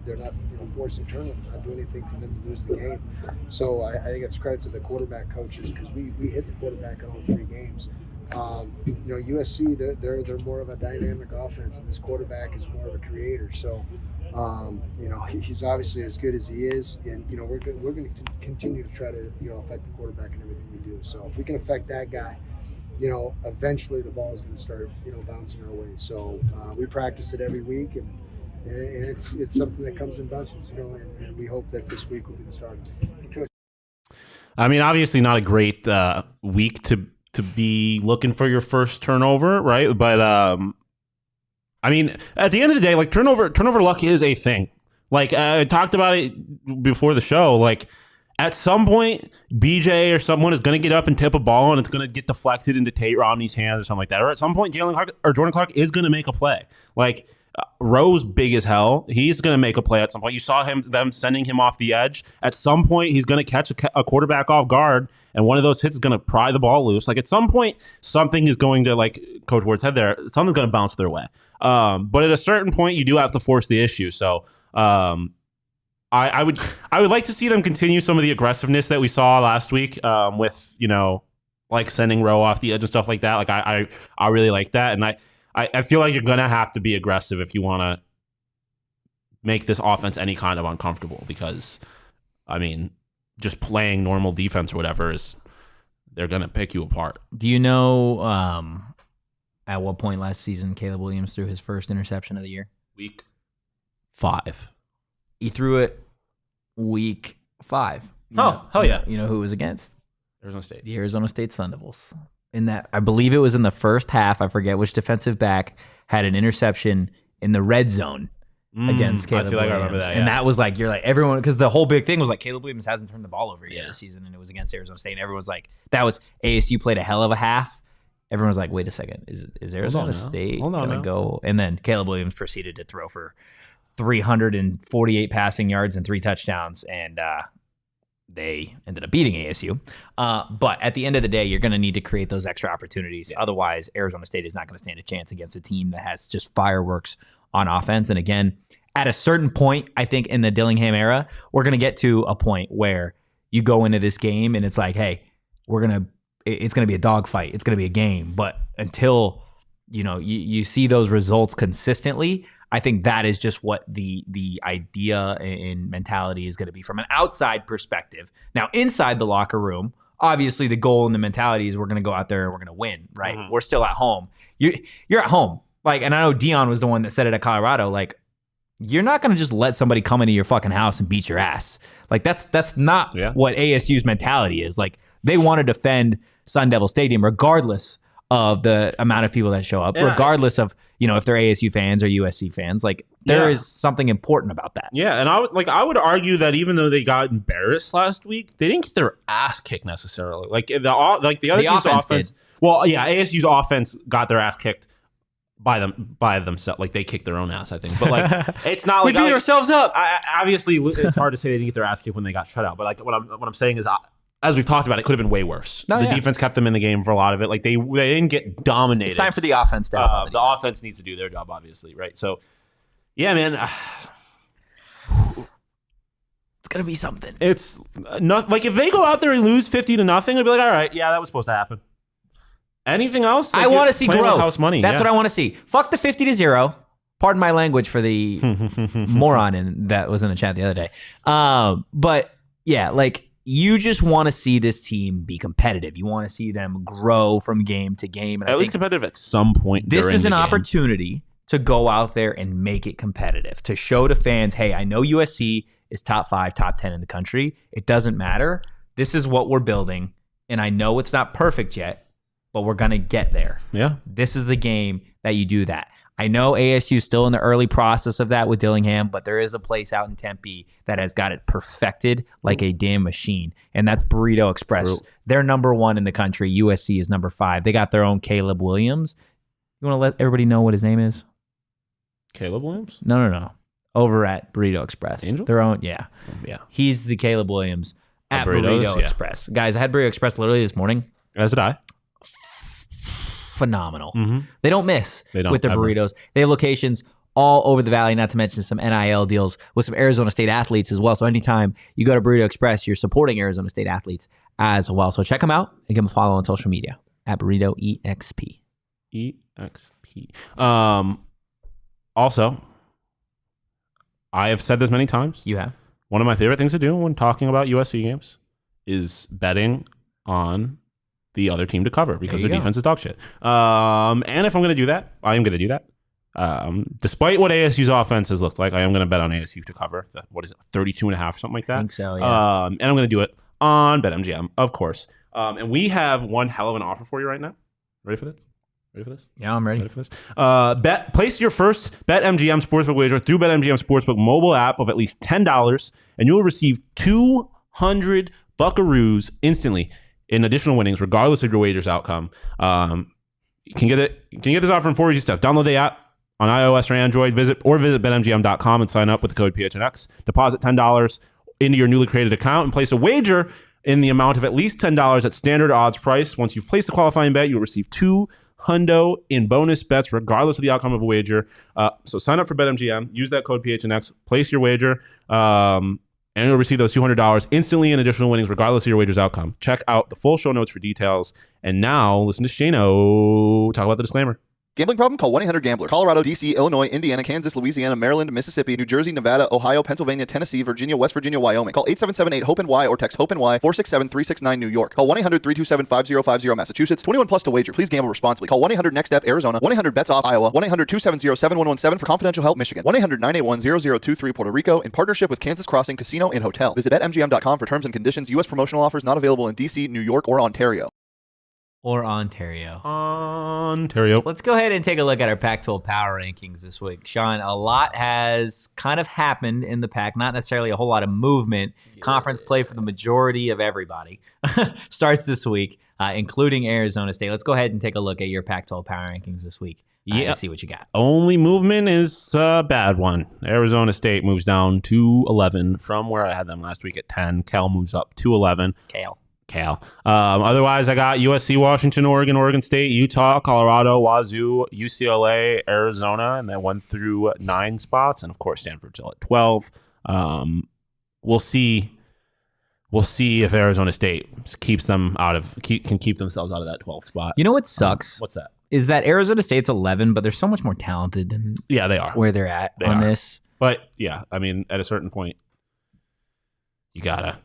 They're not forcing turnovers, not doing anything for them to lose the game. So I think it's credit to the quarterback coaches because we hit the quarterback in all 3 games. USC, they're more of a dynamic offense, and this quarterback is more of a creator. So, he's obviously as good as he is, and we're going to continue to try to affect the quarterback in everything we do. So if we can affect that guy, eventually the ball is going to start bouncing our way. So we practice it every week, and it's something that comes in bunches, and we hope that this week will be the start of it. I mean, obviously not a great week to be looking for your first turnover, right? But I mean, at the end of the day, like turnover luck is a thing. Like I talked about it before the show. Like at some point, BJ or someone is going to get up and tip a ball, and it's going to get deflected into Tate Romney's hands or something like that. Or at some point, Jalen Clark or Jordan Clark is going to make a play. Like Rowe's big as hell. He's going to make a play at some point. You saw them sending him off the edge. At some point, he's going to catch a quarterback off guard, and one of those hits is going to pry the ball loose. Like at some point, something is going to, like Coach Ward said there, something's going to bounce their way. But at a certain point, you do have to force the issue. So I would like to see them continue some of the aggressiveness that we saw last week with like sending Rowe off the edge and stuff like that. Like I really like that, and I feel like you're going to have to be aggressive if you want to make this offense any kind of uncomfortable because, I mean, just playing normal defense or whatever they're going to pick you apart. Do you know at what point last season Caleb Williams threw his first interception of the year? Week 5. He threw it week 5. Hell yeah. You know who it was against? Arizona State. The Arizona State Sun Devils. In that, I believe it was in the first half. I forget which defensive back had an interception in the red zone against Caleb Williams. I remember that. Yeah. And that was like, you're like, everyone, because the whole big thing was like, Caleb Williams hasn't turned the ball over yet this season, and it was against Arizona State. And everyone's like, that was ASU played a hell of a half. Everyone was like, wait a second, is Arizona State going to go? And then Caleb Williams proceeded to throw for 348 passing yards and 3 touchdowns, and they ended up beating ASU. But at the end of the day, you're going to need to create those extra opportunities. Yeah. Otherwise, Arizona State is not going to stand a chance against a team that has just fireworks on offense. And again, at a certain point, I think in the Dillingham era, we're going to get to a point where you go into this game and it's like, hey, it's going to be a dogfight. It's going to be a game. But until, you see those results consistently, I think that is just what the idea and mentality is going to be from an outside perspective. Now, inside the locker room, obviously the goal and the mentality is we're going to go out there and we're going to win, right? Mm-hmm. We're still at home. You're at home. Like, and I know Dion was the one that said it at Colorado. Like, you're not going to just let somebody come into your fucking house and beat your ass. Like, that's not what ASU's mentality is. Like, they want to defend Sun Devil Stadium regardless of the amount of people that show up, regardless of, if they're ASU fans or USC fans. Like, there is something important about that. Yeah, and I would argue that even though they got embarrassed last week, they didn't get their ass kicked necessarily. Like the other team's offense. Well, yeah, ASU's offense got their ass kicked by themselves. Like, they kicked their own ass, I think. But like, it's not like we beat ourselves up. Obviously, it's hard to say they didn't get their ass kicked when they got shut out. But like, what I'm saying is, as we've talked about, it could have been way worse. The defense kept them in the game for a lot of it. Like, they didn't get dominated. It's time for the offense to help. The offense needs to do their job, obviously, right? So, yeah, man. It's gonna be something. It's not like if they go out there and lose 50-0, I'd be like, all right, yeah, that was supposed to happen. Anything else? Like, I want to see growth. House money. That's what I want to see. Fuck the 50-0. Pardon my language for the moron that was in the chat the other day. But yeah, like, you just want to see this team be competitive. You want to see them grow from game to game. And at least competitive at some point. This is an opportunity to go out there and make it competitive, to show to fans, hey, I know USC is top 5, top 10 in the country. It doesn't matter. This is what we're building. And I know it's not perfect yet, but we're going to get there. Yeah. This is the game that you do that. I know ASU is still in the early process of that with Dillingham, but there is a place out in Tempe that has got it perfected like a damn machine, and that's Burrito Express. True. They're number 1 in the country. USC is number 5. They got their own Caleb Williams. You want to let everybody know what his name is? Caleb Williams? No. Over at Burrito Express. Angel? Their own, yeah. Yeah. He's the Caleb Williams at Burrito Express. Guys, I had Burrito Express literally this morning. As did I. Phenomenal. Mm-hmm. They don't miss with their ever. burritos. They have locations all over the valley, not to mention some NIL deals with some Arizona State athletes as well. So anytime you go to Burrito Express, you're supporting Arizona State athletes as well. So check them out and give them a follow on social media at Burrito EXP. EXP. Also, I have said this many times. You have. One of my favorite things to do when talking about USC games is betting on the other team to cover because their defense is dog shit. And if I'm going to do that, I am going to do that. Despite what ASU's offense has looked like, I am going to bet on ASU to cover. What is it, 32.5 or something like that? I think so, yeah. And I'm going to do it on BetMGM, of course. And we have one hell of an offer for you right now. Ready for this? Yeah, I'm ready. For this? Place your first BetMGM Sportsbook wager through BetMGM Sportsbook mobile app of at least $10, and you will receive 200 buckaroos instantly in additional winnings, regardless of your wager's outcome. You can get this offer in 4 easy steps. Download the app on iOS or Android. Visit BetMGM.com and sign up with the code PHNX. Deposit $10 into your newly created account and place a wager in the amount of at least $10 at standard odds price. Once you've placed the qualifying bet, you'll receive $200 in bonus bets, regardless of the outcome of a wager. So sign up for BetMGM. Use that code PHNX. Place your wager. And you'll receive those $200 instantly in additional winnings, regardless of your wager's outcome. Check out the full show notes for details. And now, listen to Shano talk about the disclaimer. Gambling problem? Call 1-800-GAMBLER. Colorado, D.C., Illinois, Indiana, Kansas, Louisiana, Maryland, Mississippi, New Jersey, Nevada, Ohio, Pennsylvania, Tennessee, Virginia, West Virginia, Wyoming. Call 877-8-HOPE-NY or text HOPE-NY 467-369 New York. Call 1-800-327-5050 Massachusetts. 21 plus to wager. Please gamble responsibly. Call 1-800-NEXT-STEP Arizona. 1-800-BETS-OFF Iowa. 1-800-270-7117 for confidential help Michigan. 1-800-981-0023 Puerto Rico in partnership with Kansas Crossing Casino and Hotel. Visit BetMGM.com for terms and conditions. U.S. promotional offers not available in D.C., New York, or Ontario. Ontario. Let's go ahead and take a look at our Pac-12 power rankings this week. Shawn, a lot has kind of happened in the Pac, not necessarily a whole lot of movement. Conference play for the majority of everybody starts this week, including Arizona State. Let's go ahead and take a look at your Pac-12 power rankings this week. And see what you got. Only movement is a bad one. Arizona State moves down to 11 from where I had them last week at 10. Cal moves up to 11. Cal. Otherwise, I got USC, Washington, Oregon, Oregon State, Utah, Colorado, Wazoo, UCLA, Arizona, and then 1 through 9 spots, and of course Stanford's still at 12. We'll see if Arizona State keeps them can keep themselves out of that 12th spot. You know what sucks? What's that? Is that Arizona State's 11, but they're so much more talented than they are where they're at on this. But yeah, I mean, at a certain point, you gotta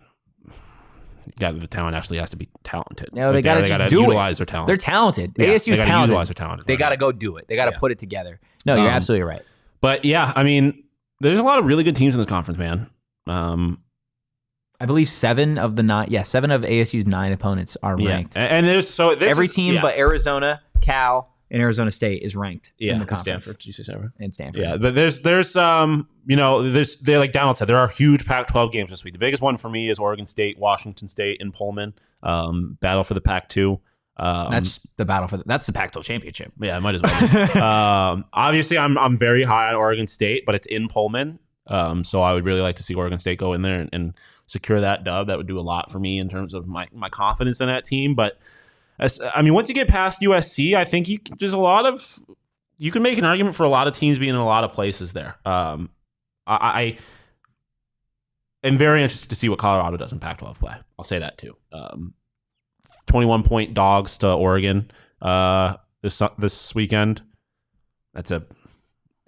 the talent actually has to be talented. No, they got to utilize their talent. They're talented. Yeah, ASU's they talented. utilize their talent. They got to go do it. They got to put it together. No, you're absolutely right. But yeah, I mean, there's a lot of really good teams in this conference, man. I believe 7 of ASU's 9 opponents are ranked. And there's every team but Arizona, Cal, and Arizona State is ranked. Yeah, in the conference. Stanford. Did you say Stanford? And Stanford. Yeah, but there's they like Donald said, there are huge Pac-12 games this week. The biggest one for me is Oregon State, Washington State, and Pullman. Battle for the Pac-2. That's the that's the Pac-12 championship. Yeah, it might as well. Obviously, I'm very high on Oregon State, but it's in Pullman. So I would really like to see Oregon State go in there and secure that dub. That would do a lot for me in terms of my confidence in that team. But I mean, once you get past USC, I think you can make an argument for a lot of teams being in a lot of places there. I am very interested to see what Colorado does in Pac-12 play. I'll say that too. 21-point dogs to Oregon this weekend. That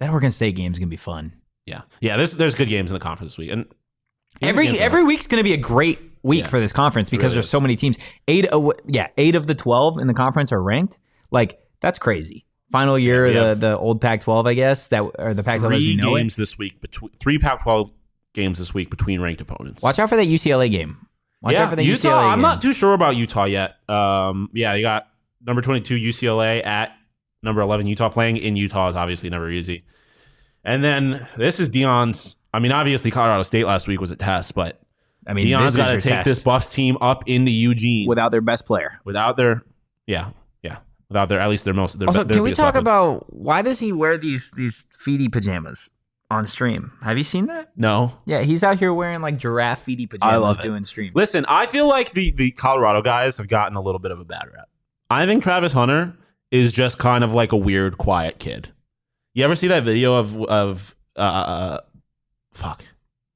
Oregon State game is gonna be fun. Yeah. There's good games in the conference this week, and every week's gonna be a great week for this conference because really there's so many teams. 8 of the 12 in the conference are ranked. Like, that's crazy. Final year, the old Pac-12, I guess, or the Pac-12 as we know games this week between 3 Pac-12 games this week between ranked opponents. Watch out for that UCLA game. Watch out for that Utah. UCLA I'm game. not too sure about Utah yet. You got number 22 UCLA at number 11 Utah. Playing in Utah is obviously never easy. And then this is Deion's. I mean, obviously Colorado State last week was a test, but I mean, Deion's got to take this Buffs team up into Eugene without their best player, without their at least their most. Also, can we talk about why does he wear these feety pajamas on stream? Have you seen that? No. Yeah, he's out here wearing like giraffe feety pajamas doing streams. Listen, I feel like the Colorado guys have gotten a little bit of a bad rap. I think Travis Hunter is just kind of like a weird, quiet kid. You ever see that video of fuck?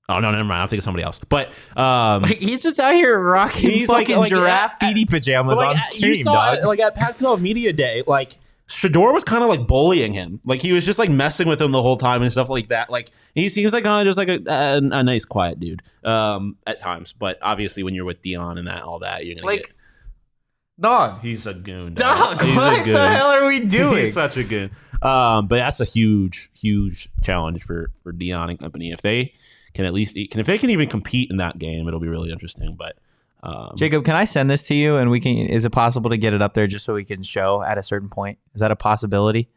Oh no, never mind. I'm thinking of somebody else. But he's just out here rocking fucking giraffe feety pajamas on stream, you saw dog. Like at Pac-12 Media Day, like Shedeur was kind of like bullying him. Like he was just like messing with him the whole time and stuff like that. Like he seems like kind of just like a nice, quiet dude at times. But obviously, when you're with Deion and all that, you're gonna get. Dog, he's a goon. Dog, what the hell are we doing? He's such a goon. But that's a huge, huge challenge for Deion and company. If they can if they can even compete in that game, it'll be really interesting. But Jacob, can I send this to you and is it possible to get it up there just so we can show at a certain point? Is that a possibility?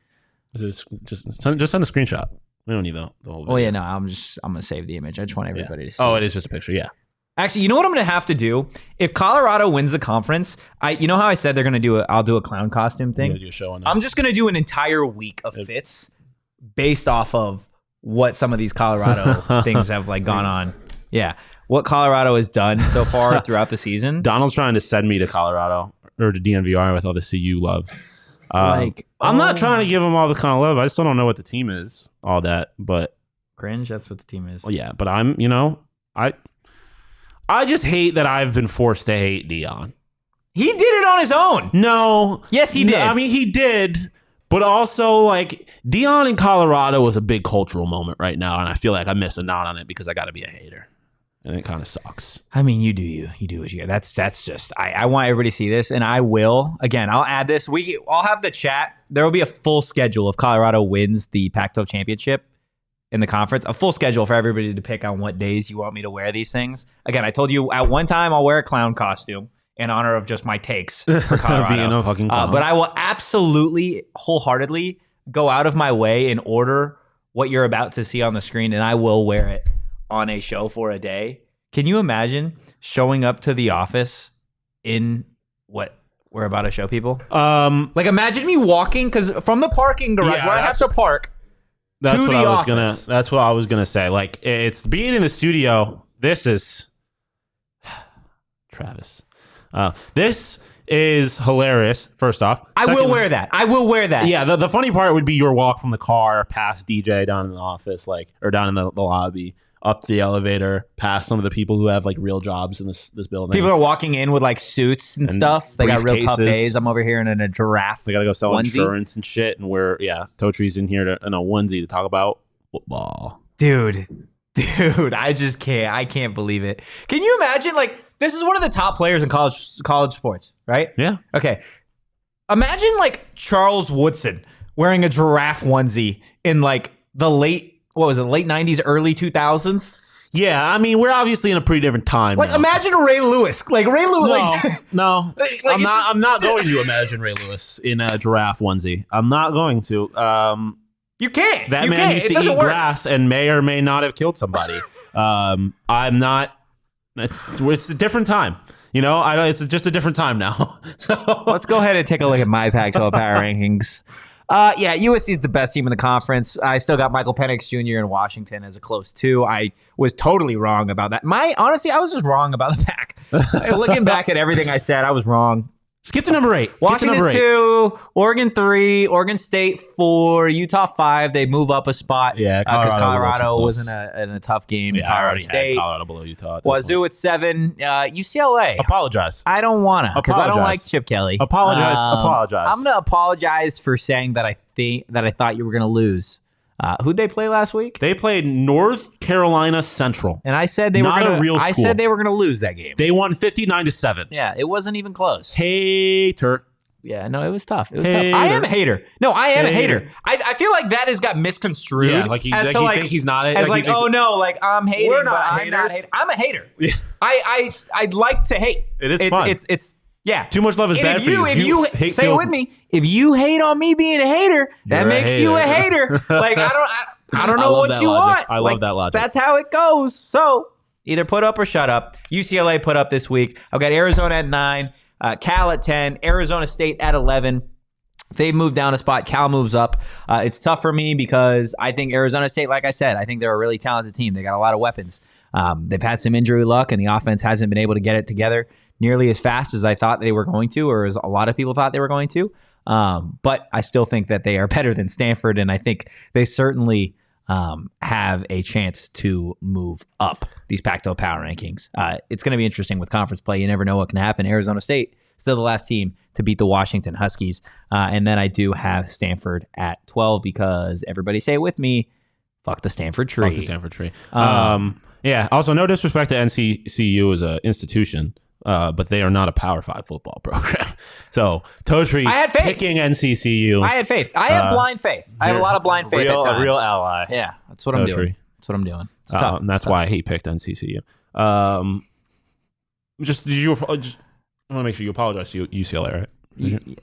Just send the screenshot. We don't need the whole video. Oh yeah, no, I'm gonna save the image. I just want everybody to see. Oh, it is just a picture. Yeah. Actually, you know what I'm going to have to do? If Colorado wins the conference, you know how I said I'll do a clown costume thing? Do a show on that. I'm just going to do an entire week of fits based off of what some of these Colorado things have like gone on. Yeah. What Colorado has done so far throughout the season. Donald's trying to send me to Colorado or to DNVR with all the CU love. I'm not trying to give them all the kind of love. I still don't know what the team is, all that, but cringe. That's what the team is. Well, yeah, but I just hate that I've been forced to hate Deion. He did it on his own. No. Yes, he did. I mean, he did. But also, like, Deion in Colorado was a big cultural moment right now, and I feel like I'm missing out on it because I got to be a hater. And it kind of sucks. I mean, you do you. You do what you got. That's just, I want everybody to see this, and I will. Again, I'll add this. I'll have the chat. There will be a full schedule if Colorado wins the Pac-12 championship in the conference, a full schedule for everybody to pick on what days you want me to wear these things. Again, I told you at one time I'll wear a clown costume in honor of just my takes for Colorado. Being a fucking clown. But I will absolutely, wholeheartedly go out of my way and order what you're about to see on the screen, and I will wear it on a show for a day. Can you imagine showing up to the office in what we're about to show people? Like imagine me walking, because from the parking garage where I have to park, That's what I was gonna say. Like, it's being in the studio. This is Travis. This is hilarious. First off, I will wear that. Yeah. The funny part would be your walk from the car past DJ down in the office, or down in the lobby, up the elevator, past some of the people who have like real jobs in this building. People are walking in with like suits and stuff. They got real tough days. I'm over here in a giraffe. They got to go sell onesie. Insurance and shit. And Totri's in here in a onesie to talk about football. Dude, I just can't. I can't believe it. Can you imagine? Like, This is one of the top players in college sports, right? Yeah. Okay. Imagine like Charles Woodson wearing a giraffe onesie in like the late 90s, early 2000s. Yeah, I mean, we're obviously in a pretty different time. Like, now. Imagine Ray Lewis. Like Ray Lewis. No, Like, I'm not going to imagine Ray Lewis in a giraffe onesie. I'm not going to. You can't. That man used to eat grass and may or may not have killed somebody. I'm not. It's a different time. You know, it's just a different time now. So let's go ahead and take a look at my Pac-12 power rankings. Yeah, USC is the best team in the conference. I still got Michael Penix Jr. in Washington as a close 2. I was totally wrong about that. Honestly, I was just wrong about the Pac. Looking back at everything I said, I was wrong. Skip to number 8. Washington's 2, Oregon 3, Oregon State 4, Utah 5. They move up a spot. Yeah, because Colorado was in a tough game. Yeah, Colorado I already State. had Colorado below Utah. Wazoo at 7. UCLA. Apologize. I don't want to because I don't like Chip Kelly. Apologize. I'm going to apologize for saying that I thought you were going to lose. Who'd they play last week? They played North Carolina Central. And I said they were going to lose that game. They won 59-7. Yeah, it wasn't even close. Hater. Yeah, no, it was tough. I am a hater. No, I am a hater. I feel like that has got misconstrued. Yeah, like you think he's not it. As like oh no, like I'm hating. We're not but I'm not hating. I'm a hater. Yeah. I'd like to hate. It is fun. It's yeah. Too much love is bad for you. If you say it with me, if you hate on me being a hater, that makes you a hater. Like I don't know what you want. I love that logic. That's how it goes. So either put up or shut up. UCLA put up this week. I've got Arizona at 9, Cal at 10, Arizona State at 11. They move down a spot. Cal moves up. It's tough for me because I think Arizona State, like I said, I think they're a really talented team. They got a lot of weapons. They've had some injury luck, and the offense hasn't been able to get it together nearly as fast as I thought they were going to, or as a lot of people thought they were going to. But I still think that they are better than Stanford, and I think they certainly have a chance to move up these Pac-12 power rankings. It's going to be interesting with conference play. You never know what can happen. Arizona State, still the last team to beat the Washington Huskies. And then I do have Stanford at 12 because everybody say it with me, fuck the Stanford tree. Fuck the Stanford tree. Yeah, also no disrespect to NCCU as an institution. But they are not a Power 5 football program. So Totri picking NCCU. I had faith. I have blind faith. I have a lot of blind faith at times. A real ally. Yeah, that's what I'm doing. That's what I'm doing. It's tough. And that's why he picked NCCU. I want to make sure you apologize to UCLA, right?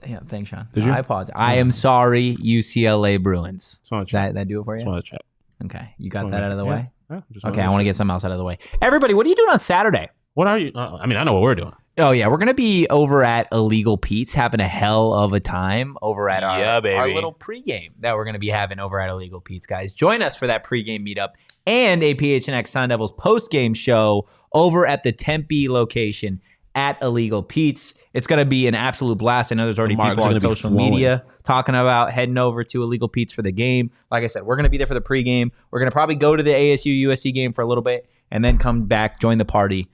Yeah, thanks, Shawn. Did you? I apologize. I am sorry, UCLA Bruins. That do it for you? Just want to check. Okay, you got that out of the way? Yeah, okay, I want to get something else out of the way. Everybody, what are you doing on Saturday? What are you? I mean, I know what we're doing. Oh, yeah. We're going to be over at Illegal Pete's having a hell of a time over at our little pregame that we're going to be having over at Illegal Pete's, guys. Join us for that pregame meetup and a PHNX Sun Devils postgame show over at the Tempe location at Illegal Pete's. It's going to be an absolute blast. I know there's already people on social media talking about heading over to Illegal Pete's for the game. Like I said, we're going to be there for the pregame. We're going to probably go to the ASU USC game for a little bit and then come back, join the party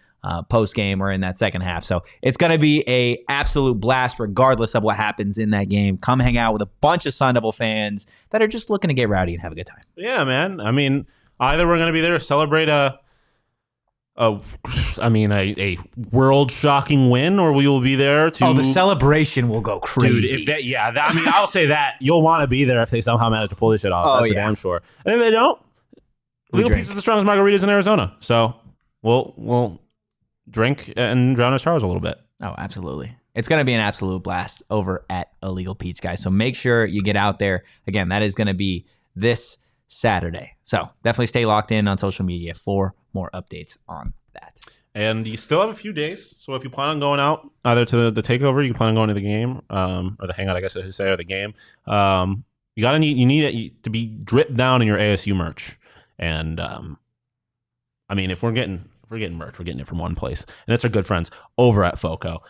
post game or in that second half. So it's going to be a absolute blast regardless of what happens in that game. Come hang out with a bunch of Sun Devil fans that are just looking to get rowdy and have a good time. Yeah, man. I mean, either we're going to be there to celebrate a world shocking win, or we will be there to the celebration will go crazy. Dude, I'll say that you'll want to be there if they somehow manage to pull this shit off. That's for damn sure. And if they don't, Illegal Pete's is the strongest margaritas in Arizona. So we'll drink and drown our sorrows a little bit. Oh, absolutely. It's going to be an absolute blast over at Illegal Pete's, guys. So make sure you get out there. Again, that is going to be this Saturday. So definitely stay locked in on social media for more updates on that. And you still have a few days. So if you plan on going out, either to the takeover, you plan on going to the game, or the hangout, I guess I should say, or the game, you need it to be dripped down in your ASU merch. And I mean, if we're getting merch, we're getting it from one place, and it's our good friends over at FOCO,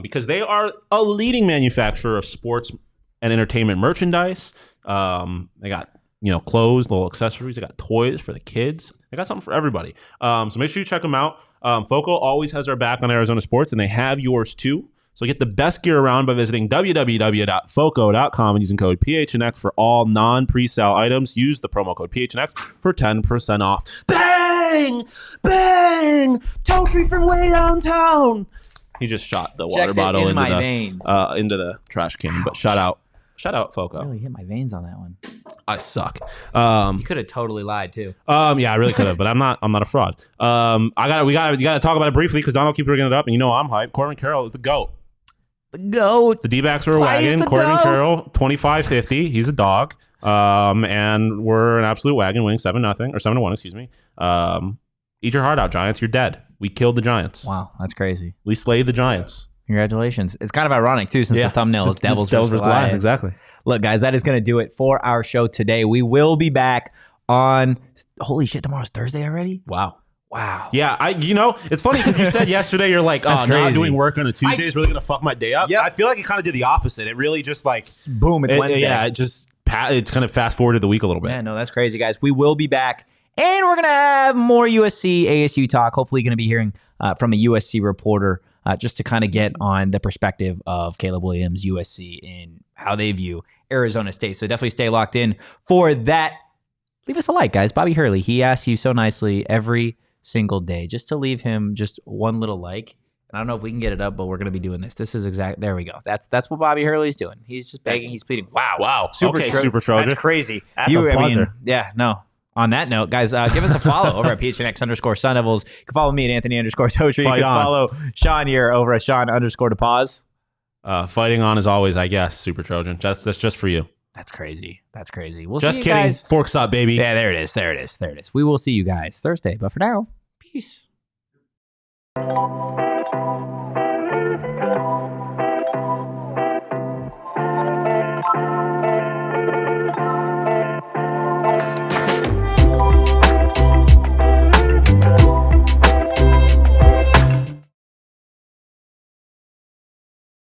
because they are a leading manufacturer of sports and entertainment merchandise. They got clothes, little accessories. They got toys for the kids. They got something for everybody. So make sure you check them out. FOCO always has our back on Arizona sports, and they have yours too. So get the best gear around by visiting www.foco.com and using code PHNX for all non-presale items. Use the promo code PHNX for 10% off. Bang! bang, bang, Totri from way downtown. He just shot the water bottle into the trash can. But shout out, Foco. I really hit my veins on that one. I suck. You could have totally lied too. Yeah, I really could have, but I'm not a fraud. You gotta talk about it briefly because Donald keeps bringing it up, and I'm hyped. Corbin Carroll is the GOAT. The GOAT. The D-backs are a wagon. Corbin Carroll, 25-50. He's a dog. And we're an absolute wagon, winning 7-0 or 7-1. Excuse me. Eat your heart out, Giants. You're dead. We killed the Giants. Wow, that's crazy. We slayed the Giants. Congratulations. It's kind of ironic too, since the thumbnail is Devils versus Lions. Exactly. Look, guys, that is going to do it for our show today. We will be back on. Holy shit! Tomorrow's Thursday already. Wow. Yeah, it's funny because you said yesterday you're like, not doing work on a Tuesday is really gonna fuck my day up. Yeah, I feel like it kind of did the opposite. It really just like boom, it's Wednesday. Yeah, it's kind of fast forwarded the week a little bit. Yeah, no, that's crazy, guys. We will be back, and we're gonna have more USC ASU talk. Hopefully, gonna be hearing from a USC reporter just to kind of get on the perspective of Caleb Williams, USC, and how they view Arizona State. So definitely stay locked in for that. Leave us a like, guys. Bobby Hurley, he asks you so nicely every single day just to leave him just one little like. And I don't know if we can get it up, but we're going to be doing this. This is there we go. That's what Bobby Hurley's doing. He's just begging, he's pleading. Wow. Super Trojan. That's crazy. Yeah, no. On that note, guys, give us a follow over at PHNX_Sun Devils. You can follow me at Anthony_Totri. You can follow Shawn here over at Shawn_DePaz. Fighting on as always, I guess, Super Trojan. That's just for you. That's crazy. We'll just see you kidding. Guys. Forks up, baby. Yeah, there it is. We will see you guys Thursday. But for now, peace.